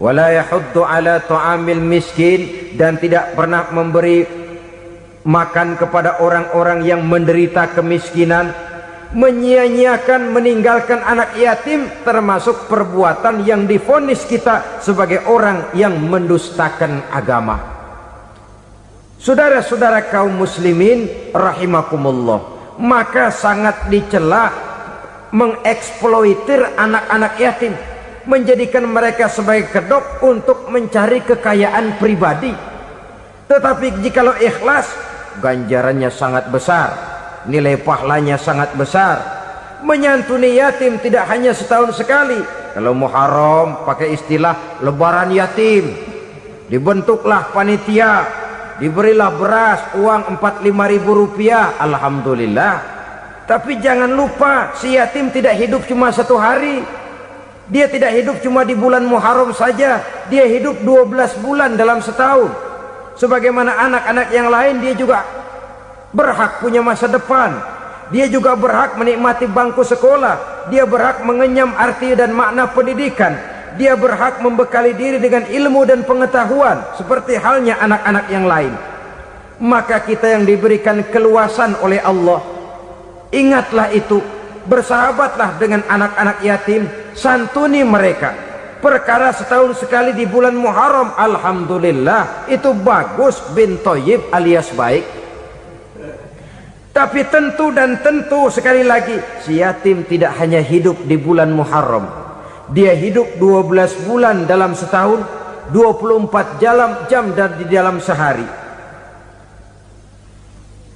A: wala yahuddu ala ta'amil miskin, dan tidak pernah memberi makan kepada orang-orang yang menderita kemiskinan. Menyia-nyiakan, meninggalkan anak yatim termasuk perbuatan yang divonis kita sebagai orang yang mendustakan agama. Saudara-saudara kaum muslimin rahimakumullah, maka sangat dicela mengeksploitir anak-anak yatim, menjadikan mereka sebagai kedok untuk mencari kekayaan pribadi. Tetapi jikalau ikhlas, ganjarannya sangat besar, nilai pahalanya sangat besar. Menyantuni yatim tidak hanya setahun sekali. Kalau Muharram pakai istilah lebaran yatim, dibentuklah panitia, diberilah beras, uang 45.000 rupiah, alhamdulillah. Tapi jangan lupa, si yatim tidak hidup cuma satu hari. Dia tidak hidup cuma di bulan Muharram saja, dia hidup 12 bulan dalam setahun. Sebagaimana anak-anak yang lain, dia juga berhak punya masa depan. Dia juga berhak menikmati bangku sekolah. Dia berhak mengenyam arti dan makna pendidikan. Dia berhak membekali diri dengan ilmu dan pengetahuan seperti halnya anak-anak yang lain. Maka kita yang diberikan keluasan oleh Allah, ingatlah itu, bersahabatlah dengan anak-anak yatim, santuni mereka. Perkara setahun sekali di bulan Muharram, alhamdulillah, itu bagus, bin Thayyib alias baik. Tapi tentu dan tentu, sekali lagi, si yatim tidak hanya hidup di bulan Muharram. Dia hidup 12 bulan dalam setahun, 24 jam dan di dalam sehari.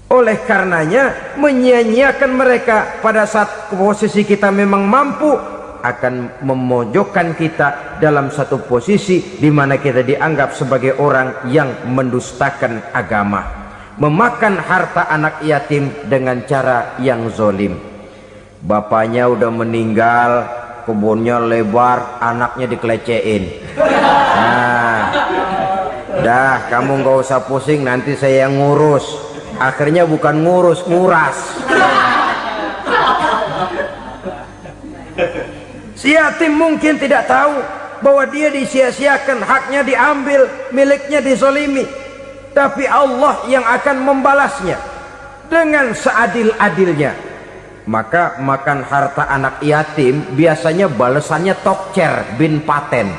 A: Oleh karenanya, menyia-nyiakan mereka pada saat posisi kita memang mampu akan memojokkan kita dalam satu posisi di mana kita dianggap sebagai orang yang mendustakan agama, memakan harta anak yatim dengan cara yang zolim. Bapaknya udah meninggal, kebunnya lebar, anaknya dikelecehin. Nah, dah kamu nggak usah pusing, nanti saya yang ngurus. Akhirnya bukan ngurus, nguras. Si yatim mungkin tidak tahu bahwa dia disia-siakan, haknya diambil, miliknya dizolimi. Tapi Allah yang akan membalasnya dengan seadil-adilnya. Maka makan harta anak yatim biasanya balasannya tokcer bin paten.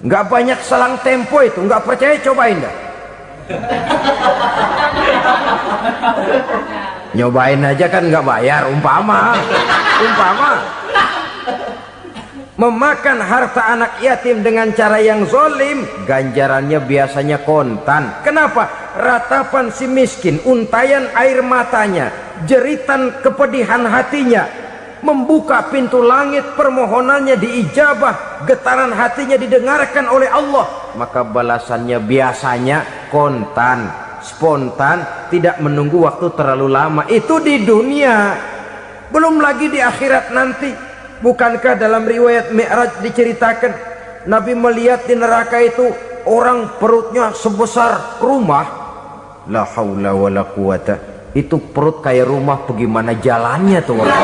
A: Nggak banyak selang tempo itu, nggak percaya cobain dah. Nyobain aja kan nggak bayar, umpama. Memakan harta anak yatim dengan cara yang zolim, ganjarannya biasanya kontan. Kenapa? Ratapan si miskin, untayan air matanya, jeritan kepedihan hatinya, membuka pintu langit, permohonannya diijabah, getaran hatinya didengarkan oleh Allah. Maka balasannya biasanya kontan, spontan, tidak menunggu waktu terlalu lama. Itu di dunia, belum lagi di akhirat nanti. Bukankah dalam riwayat Mi'raj diceritakan Nabi melihat di neraka itu orang perutnya sebesar rumah? La haula wala quwata. Itu perut kayak rumah, bagaimana jalannya tuh orang?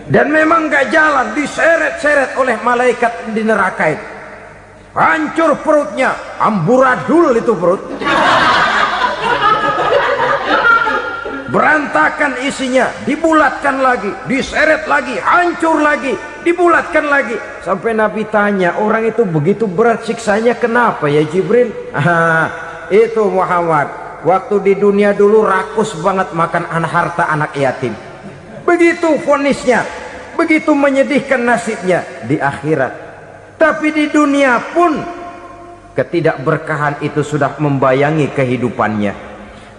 A: Dan memang gak jalan, diseret-seret oleh malaikat di neraka itu. Hancur perutnya, amburadul itu perut. Berantakan isinya, dibulatkan lagi, diseret lagi, hancur lagi, dibulatkan lagi. Sampai Nabi tanya, orang itu begitu berat siksanya kenapa ya Jibril? Itu Muhammad, waktu di dunia dulu rakus banget makan harta anak yatim. Begitu vonisnya, begitu menyedihkan nasibnya di akhirat. Tapi di dunia pun ketidakberkahan itu sudah membayangi kehidupannya.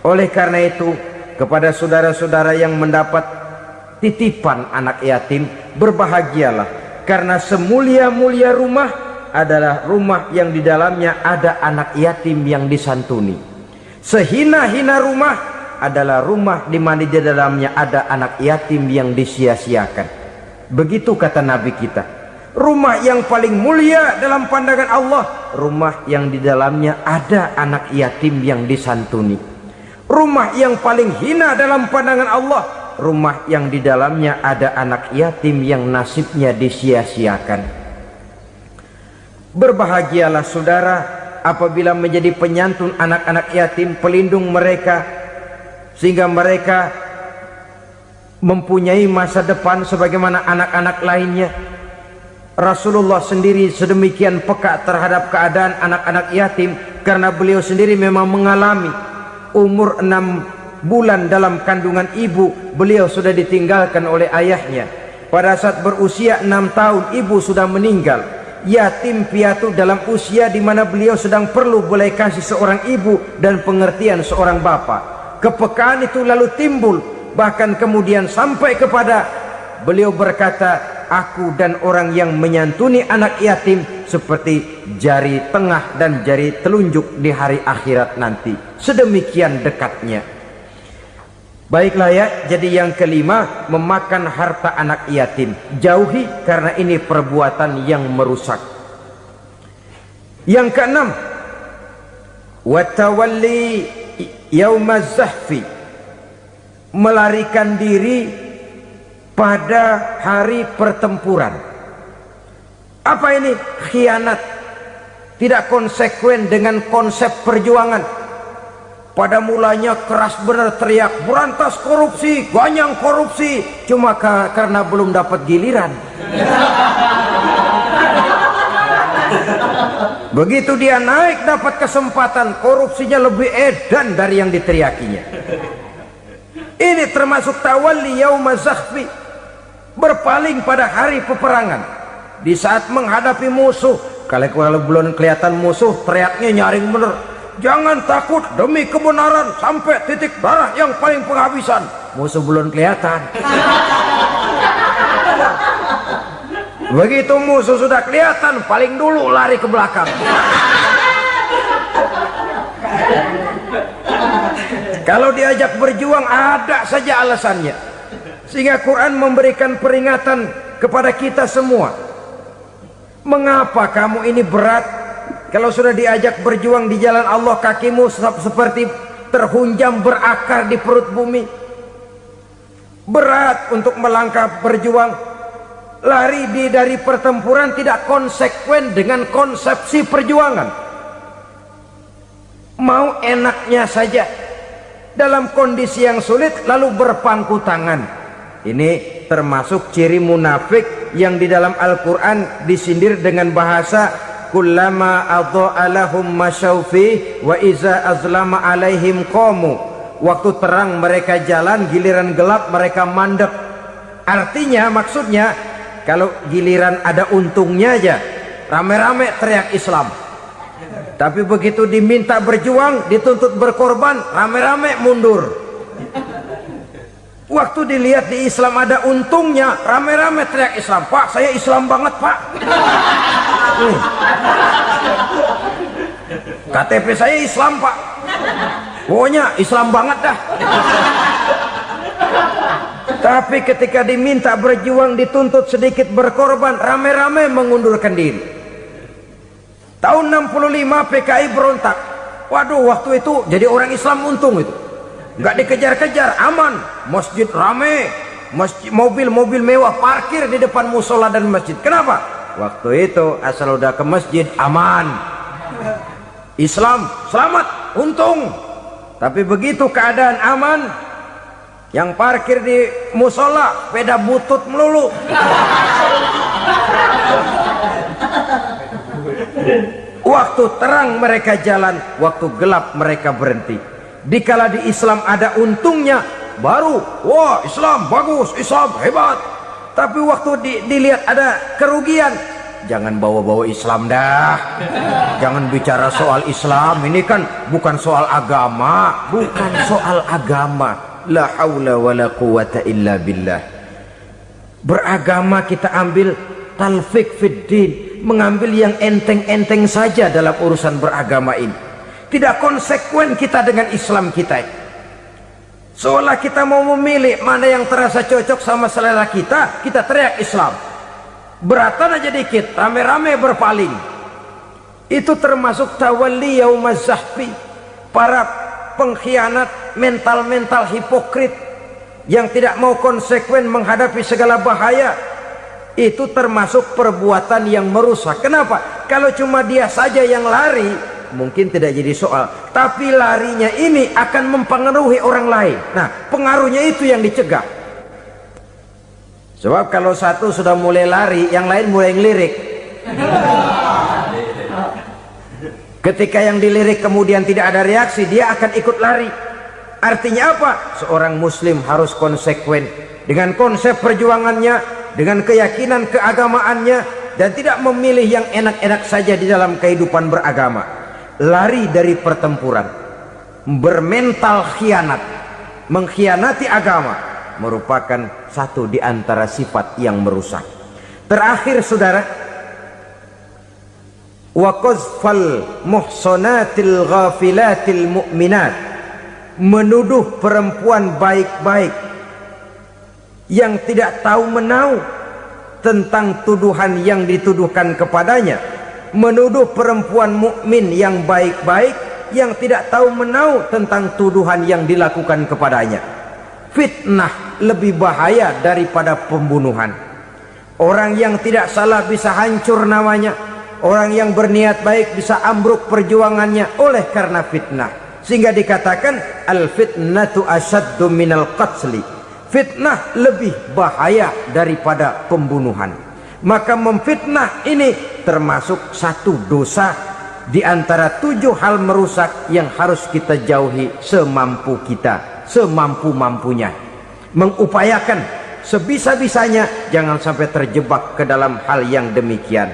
A: Oleh karena itu, kepada saudara-saudara yang mendapat titipan anak yatim, berbahagialah, karena semulia-mulia rumah adalah rumah yang di dalamnya ada anak yatim yang disantuni. Sehina-hina rumah adalah rumah di mana di dalamnya ada anak yatim yang disia-siakan. Begitu kata Nabi kita. Rumah yang paling mulia dalam pandangan Allah, rumah yang di dalamnya ada anak yatim yang disantuni. Rumah yang paling hina dalam pandangan Allah, rumah yang di dalamnya ada anak yatim yang nasibnya disia-siakan. Berbahagialah saudara apabila menjadi penyantun anak-anak yatim, pelindung mereka, sehingga mereka mempunyai masa depan sebagaimana anak-anak lainnya. Rasulullah sendiri sedemikian peka terhadap keadaan anak-anak yatim karena beliau sendiri memang mengalami umur 6 bulan dalam kandungan ibu, beliau sudah ditinggalkan oleh ayahnya. Pada saat berusia 6 tahun ibu sudah meninggal, yatim piatu dalam usia di mana beliau sedang perlu belas kasih seorang ibu dan pengertian seorang bapa. Kepekaan itu lalu timbul, bahkan kemudian sampai kepada beliau berkata, aku dan orang yang menyantuni anak yatim seperti jari tengah dan jari telunjuk di hari akhirat nanti. Sedemikian dekatnya. Baiklah ya, jadi yang kelima, memakan harta anak yatim. Jauhi, karena ini perbuatan yang merusak. Yang keenam, watawalli yaumaz zahfi, melarikan diri pada hari pertempuran. Apa ini? Khianat, tidak konsekuen dengan konsep perjuangan. Pada mulanya keras benar teriak berantas korupsi, ganyang korupsi, cuma karena belum dapat giliran. Begitu dia naik dapat kesempatan, korupsinya lebih edan dari yang diteriakinya. Ini termasuk tawalli yaumaz zahfi, berpaling pada hari peperangan. Di saat menghadapi musuh, kalau belum kelihatan musuh, teriaknya nyaring bener, jangan takut demi kebenaran sampai titik darah yang paling penghabisan. Musuh belum kelihatan. Begitu musuh sudah kelihatan, paling dulu lari ke belakang. Kalau diajak berjuang ada saja alasannya. Sehingga Quran memberikan peringatan kepada kita semua. Mengapa kamu ini berat? Kalau sudah diajak berjuang di jalan Allah, kakimu seperti terhunjam berakar di perut bumi. Berat untuk melangkah berjuang. Lari dari pertempuran tidak konsekuen dengan konsepsi perjuangan. Mau enaknya saja dalam kondisi yang sulit lalu berpangku tangan. Ini termasuk ciri munafik yang di dalam Al-Quran disindir dengan bahasa kullama adha'a lahum masyaufi wa iza azlama alaihim qamu. Waktu terang mereka jalan, giliran gelap mereka mandek. Artinya, maksudnya, kalau giliran ada untungnya aja rame-rame teriak Islam, tapi begitu diminta berjuang, dituntut berkorban, rame-rame mundur. Waktu dilihat di Islam ada untungnya, rame-rame teriak Islam. Pak, saya Islam banget pak. KTP saya Islam pak, pokoknya Islam banget dah. Tapi ketika diminta berjuang, dituntut sedikit berkorban, rame-rame mengundurkan diri. Tahun 65 PKI berontak. Waduh, waktu itu jadi orang Islam untung itu, nggak dikejar-kejar, aman. Masjid rame, mobil-mobil mewah parkir di depan musola dan masjid. Kenapa? Waktu itu asal udah ke masjid aman, Islam selamat, untung. Tapi begitu keadaan aman, yang parkir di musola sepeda butut melulu. Waktu terang mereka jalan, waktu gelap mereka berhenti. Dikala di Islam ada untungnya, baru wah Islam bagus, Islam hebat. Tapi waktu dilihat ada kerugian, jangan bawa-bawa Islam dah. Jangan bicara soal Islam, ini kan bukan soal agama. Bukan soal agama. La haula wa la quwata illa billah. Beragama kita ambil talfik fid din, mengambil yang enteng-enteng saja dalam urusan beragama ini. Tidak konsekuen kita dengan Islam kita. Seolah kita mau memilih mana yang terasa cocok sama selera kita, kita teriak Islam. Beratan aja dikit, rame-rame berpaling. Itu termasuk tawalli yaumaz zahfi. Para pengkhianat, mental-mental hipokrit, yang tidak mau konsekuen menghadapi segala bahaya, itu termasuk perbuatan yang merusak. Kenapa? Kalau cuma dia saja yang lari, mungkin tidak jadi soal, tapi larinya ini akan mempengaruhi orang lain. Nah, pengaruhnya itu yang dicegah. Sebab kalau satu sudah mulai lari, yang lain mulai ngelirik. Ketika yang dilirik kemudian tidak ada reaksi, dia akan ikut lari. Artinya apa? Seorang muslim harus konsekuen dengan konsep perjuangannya, dengan keyakinan keagamaannya, dan tidak memilih yang enak-enak saja di dalam kehidupan beragama. Lari dari pertempuran, bermental khianat, mengkhianati agama, merupakan satu di antara sifat yang merusak. Terakhir saudara, wa qazfal muhsanatil ghafilatil mu'minat, menuduh perempuan baik-baik yang tidak tahu menahu tentang tuduhan yang dituduhkan kepadanya, menuduh perempuan mukmin yang baik-baik yang tidak tahu menahu tentang tuduhan yang dilakukan kepadanya. Fitnah lebih bahaya daripada pembunuhan. Orang yang tidak salah bisa hancur namanya, orang yang berniat baik bisa ambruk perjuangannya oleh karena fitnah. Sehingga dikatakan al-fitnatu asyaddu minal qatli, fitnah lebih bahaya daripada pembunuhan. Maka memfitnah ini termasuk satu dosa di antara 7 hal merusak yang harus kita jauhi semampu kita, semampu-mampunya. Mengupayakan sebisa-bisanya jangan sampai terjebak ke dalam hal yang demikian.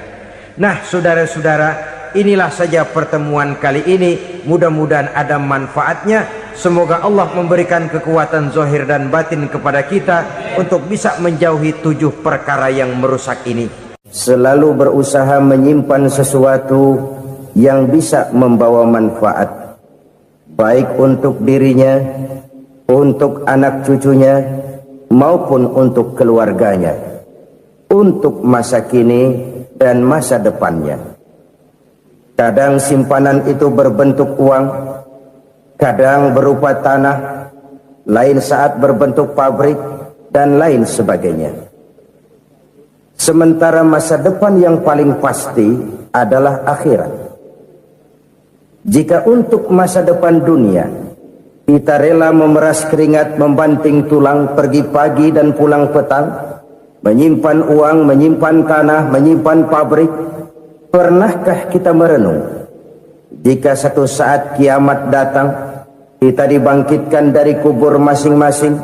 A: Nah saudara-saudara, inilah saja pertemuan kali ini. Mudah-mudahan ada manfaatnya. Semoga Allah memberikan kekuatan zahir dan batin kepada kita untuk bisa menjauhi 7 perkara yang merusak ini. Selalu berusaha menyimpan sesuatu yang bisa membawa manfaat, baik untuk dirinya, untuk anak cucunya, maupun untuk keluarganya, untuk masa kini dan masa depannya. Kadang simpanan itu berbentuk uang, kadang berupa tanah, lain saat berbentuk pabrik, dan lain sebagainya. Sementara masa depan yang paling pasti adalah akhirat. Jika untuk masa depan dunia kita rela memeras keringat, membanting tulang, pergi pagi dan pulang petang, menyimpan uang, menyimpan tanah, menyimpan pabrik, pernahkah kita merenung jika satu saat kiamat datang, kita dibangkitkan dari kubur masing-masing,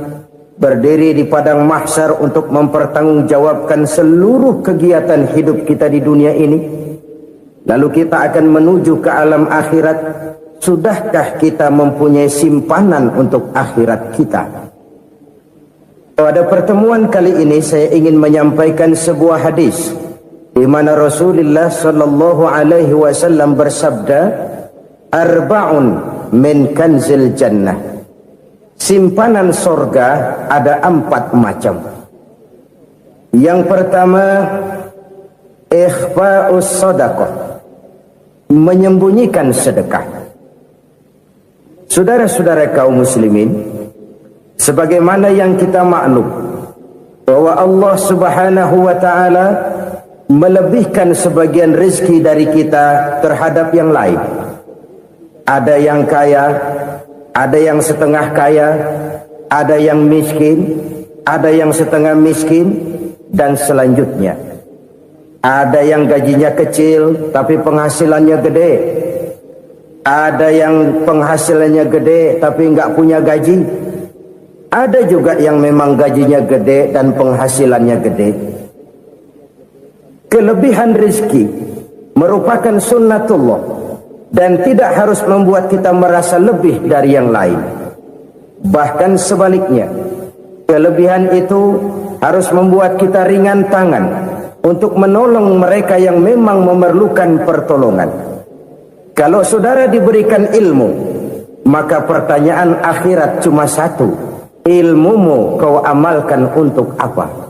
A: berdiri di padang mahsyar untuk mempertanggungjawabkan seluruh kegiatan hidup kita di dunia ini, lalu kita akan menuju ke alam akhirat. Sudahkah kita mempunyai simpanan untuk akhirat kita? Pada pertemuan kali ini saya ingin menyampaikan sebuah hadis di mana Rasulullah sallallahu alaihi wasallam bersabda, arba'un min kanzil jannah, simpanan sorga ada 4 macam. Yang pertama, ikhfa'us sadaqah, menyembunyikan sedekah. Saudara-saudara kaum muslimin, sebagaimana yang kita maklum bahwa Allah subhanahu wa ta'ala melebihkan sebagian rezeki dari kita terhadap yang lain. Ada yang kaya, ada yang setengah kaya, ada yang miskin, ada yang setengah miskin, dan selanjutnya. Ada yang gajinya kecil tapi penghasilannya gede. Ada yang penghasilannya gede tapi nggak punya gaji. Ada juga yang memang gajinya gede dan penghasilannya gede. Kelebihan rezeki merupakan sunnatullah dan tidak harus membuat kita merasa lebih dari yang lain. Bahkan sebaliknya, kelebihan itu harus membuat kita ringan tangan untuk menolong mereka yang memang memerlukan pertolongan. Kalau saudara diberikan ilmu, maka pertanyaan akhirat cuma satu, ilmumu kau amalkan untuk apa?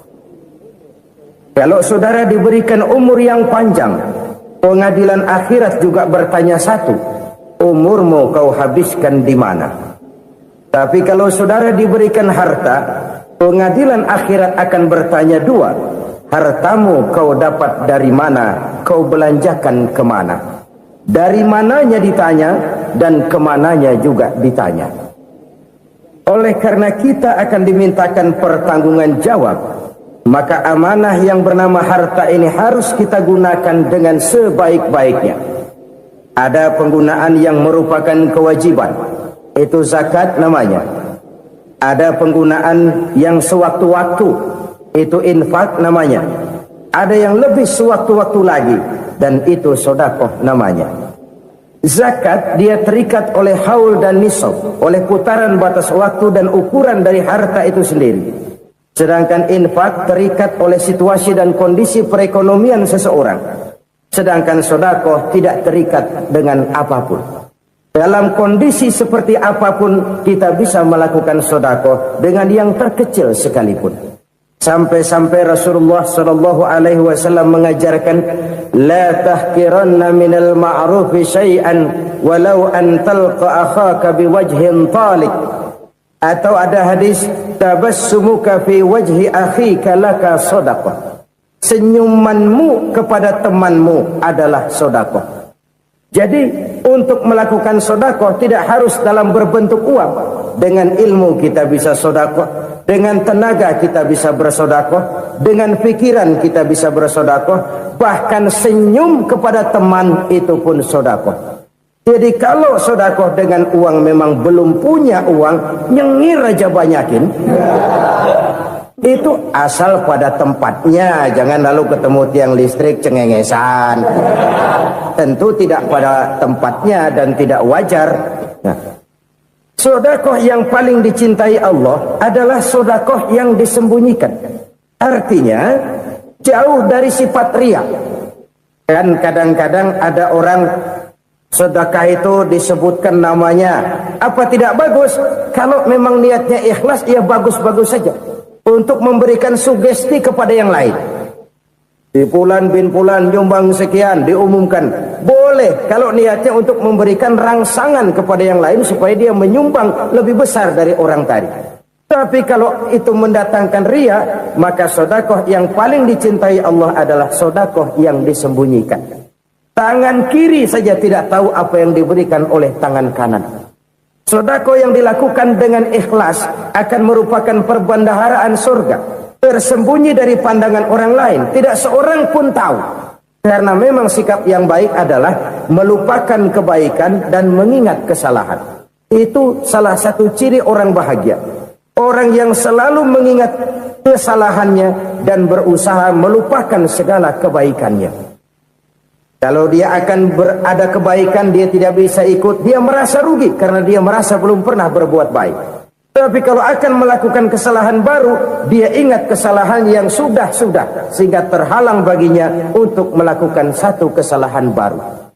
A: Kalau saudara diberikan umur yang panjang, pengadilan akhirat juga bertanya satu, umurmu kau habiskan di mana? Tapi kalau saudara diberikan harta, Pengadilan akhirat akan bertanya dua. Hartamu kau dapat dari mana? Kau belanjakan kemana? Dari mananya ditanya dan kemananya juga ditanya. Oleh karena kita akan dimintakan pertanggungan jawab, maka amanah yang bernama harta ini harus kita gunakan dengan sebaik-baiknya. Ada penggunaan yang merupakan kewajiban, itu zakat namanya. Ada penggunaan yang sewaktu-waktu, itu infak namanya. Ada yang lebih sewaktu-waktu lagi, dan itu sedekah namanya. Zakat dia terikat oleh haul dan nisab, oleh putaran batas waktu dan ukuran dari harta itu sendiri. Sedangkan infak terikat oleh situasi dan kondisi perekonomian seseorang. Sedangkan sedekah tidak terikat dengan apapun. Dalam kondisi seperti apapun kita bisa melakukan sedekah dengan yang terkecil sekalipun. Sampai-sampai Rasulullah SAW mengajarkan, la tahkiranna minal ma'rufi syai'an walau an talqa akhaka biwajhin talik. Atau ada hadis, tabassumuka fi wajhi akhika laka sedekah. Senyumanmu kepada temanmu adalah sedekah. Jadi untuk melakukan sedekah tidak harus dalam berbentuk uang. Dengan ilmu kita bisa sedekah, dengan tenaga kita bisa bersedekah, dengan pikiran kita bisa bersedekah, bahkan senyum kepada teman itu pun sedekah. Jadi kalau sedekah dengan uang memang belum punya uang, nyengir aja banyakin. Itu asal pada tempatnya, jangan lalu ketemu tiang listrik cengengesan. Tentu tidak pada tempatnya dan tidak wajar. Nah, sedekah yang paling dicintai Allah adalah sedekah yang disembunyikan. Artinya jauh dari sifat riya. Kan kadang-kadang ada orang sedekah itu disebutkan namanya. Apa tidak bagus? Kalau memang niatnya ikhlas, ya bagus-bagus saja. Untuk memberikan sugesti kepada yang lain. Di Fulan bin Fulan nyumbang sekian, diumumkan. Boleh kalau niatnya untuk memberikan rangsangan kepada yang lain supaya dia menyumbang lebih besar dari orang tadi. Tapi kalau itu mendatangkan riya, maka sedekah yang paling dicintai Allah adalah sedekah yang disembunyikan. Tangan kiri saja tidak tahu apa yang diberikan oleh tangan kanan. Sedekah yang dilakukan dengan ikhlas akan merupakan perbendaharaan surga, tersembunyi dari pandangan orang lain, tidak seorang pun tahu. Karena memang sikap yang baik adalah melupakan kebaikan dan mengingat kesalahan. Itu salah satu ciri orang bahagia. Orang yang selalu mengingat kesalahannya dan berusaha melupakan segala kebaikannya. Kalau dia akan berada kebaikan, dia tidak bisa ikut, dia merasa rugi karena dia merasa belum pernah berbuat baik. Tapi kalau akan melakukan kesalahan baru, dia ingat kesalahan yang sudah-sudah, sehingga terhalang baginya untuk melakukan satu kesalahan baru.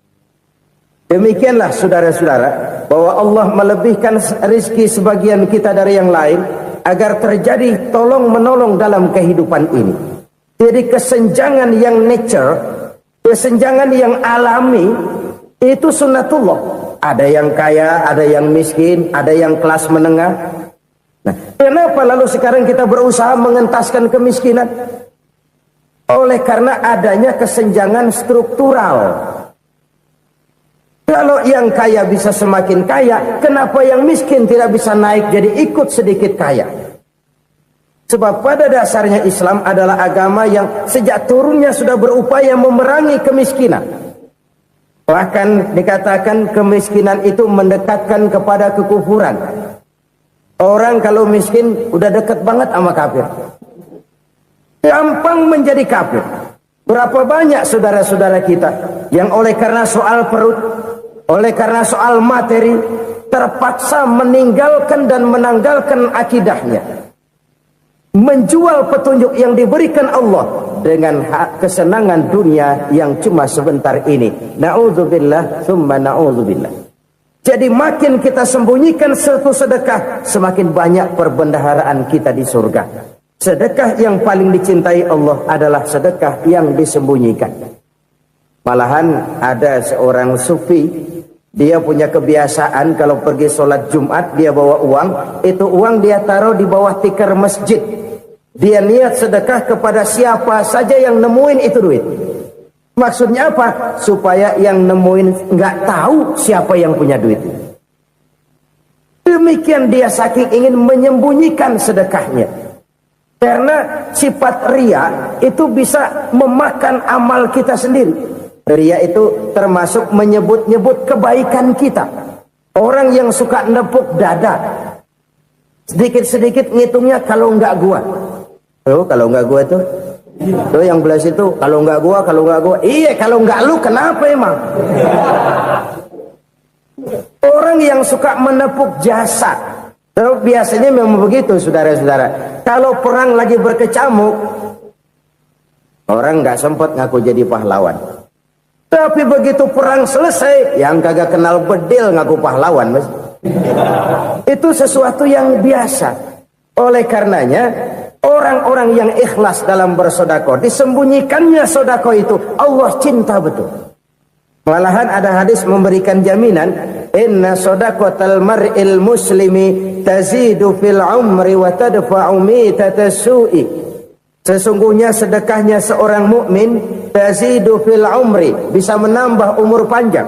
A: Demikianlah saudara-saudara, bahwa Allah melebihkan rizki sebagian kita dari yang lain, agar terjadi tolong-menolong dalam kehidupan ini. Jadi kesenjangan yang nature, kesenjangan yang alami, itu sunnatullah. Ada yang kaya, ada yang miskin, ada yang kelas menengah. Nah, kenapa lalu sekarang kita berusaha mengentaskan kemiskinan? Oleh karena adanya kesenjangan struktural. Kalau yang kaya bisa semakin kaya, kenapa yang miskin tidak bisa naik jadi ikut sedikit kaya? Sebab pada dasarnya Islam adalah agama yang sejak turunnya sudah berupaya memerangi kemiskinan. Bahkan dikatakan kemiskinan itu mendekatkan kepada kekufuran. Orang kalau miskin udah dekat banget sama kafir. Gampang menjadi kafir. Berapa banyak saudara-saudara kita yang oleh karena soal perut, oleh karena soal materi, terpaksa meninggalkan dan menanggalkan akidahnya. Menjual petunjuk yang diberikan Allah dengan kesenangan dunia yang cuma sebentar ini. Na'udzubillah, thumma na'udzubillah. Jadi makin kita sembunyikan satu sedekah, semakin banyak perbendaharaan kita di surga. Sedekah yang paling dicintai Allah adalah sedekah yang disembunyikan. Malahan ada seorang sufi Dia punya kebiasaan kalau pergi sholat Jumat dia bawa uang, itu uang dia taruh di bawah tikar masjid. Dia niat sedekah kepada siapa saja yang nemuin itu duit. Maksudnya apa? Supaya yang nemuin nggak tahu siapa yang punya duit. Demikian dia saking ingin menyembunyikan sedekahnya. Karena sifat riya itu bisa memakan amal kita sendiri. Riya itu termasuk menyebut-nyebut kebaikan kita. Orang yang suka nepuk dada, sedikit-sedikit ngitungnya kalau nggak gua. Tuh kalau nggak gua tuh yang belas itu kalau nggak gua. Iya kalau nggak lu kenapa emang? Orang yang suka menepuk jasa, terus biasanya memang begitu saudara-saudara. Kalau perang lagi berkecamuk, orang nggak sempat ngaku jadi pahlawan. Tapi begitu perang selesai, yang kagak kenal bedil ngaku pahlawan, mas. Itu sesuatu yang biasa. Oleh karenanya, orang-orang yang ikhlas dalam bersodako, disembunyikannya sodako itu, Allah cinta betul. Malahan ada hadis memberikan jaminan, inna sodaqatal mar'il muslimi tazidu fil umri wa tadfa'u mitatas su'i. Sesungguhnya sedekahnya seorang mukmin tazidu fil umri, bisa menambah umur panjang,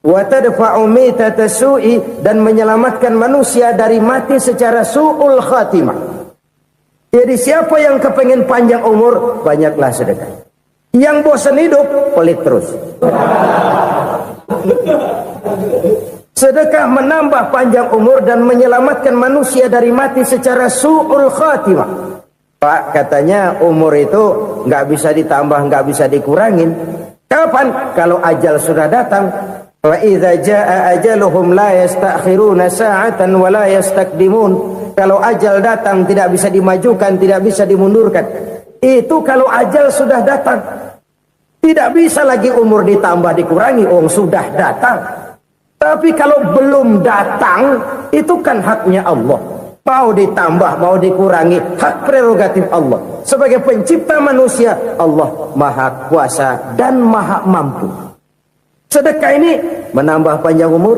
A: wa tadfa'u mitatas su'i, dan menyelamatkan manusia dari mati secara su'ul khatimah. Jadi siapa yang kepengen panjang umur, banyaklah sedekah. Yang bosan hidup, pelit terus. Sedekah menambah panjang umur dan menyelamatkan manusia dari mati secara su'ul khatimah. Pak, katanya umur itu nggak bisa ditambah, nggak bisa dikurangin. Kapan? Kalau ajal sudah datang. Wa idza jaa ajaluhum la yastakhiruna sa'atan wa la yastaqdimun. Kalau ajal datang tidak bisa dimajukan, tidak bisa dimundurkan. Itu kalau ajal sudah datang. Tidak bisa lagi umur ditambah dikurangi, sudah datang. Tapi kalau belum datang, itu kan haknya Allah. Mau ditambah, mau dikurangi, hak prerogatif Allah. Sebagai pencipta manusia, Allah maha kuasa dan maha mampu. Sedekah ini menambah panjang umur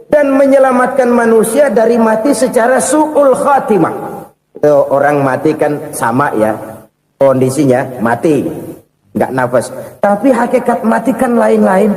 A: dan menyelamatkan manusia dari mati secara su'ul khatimah. Orang mati kan sama ya, kondisinya mati, nggak nafas. Tapi hakikat mati kan lain-lain.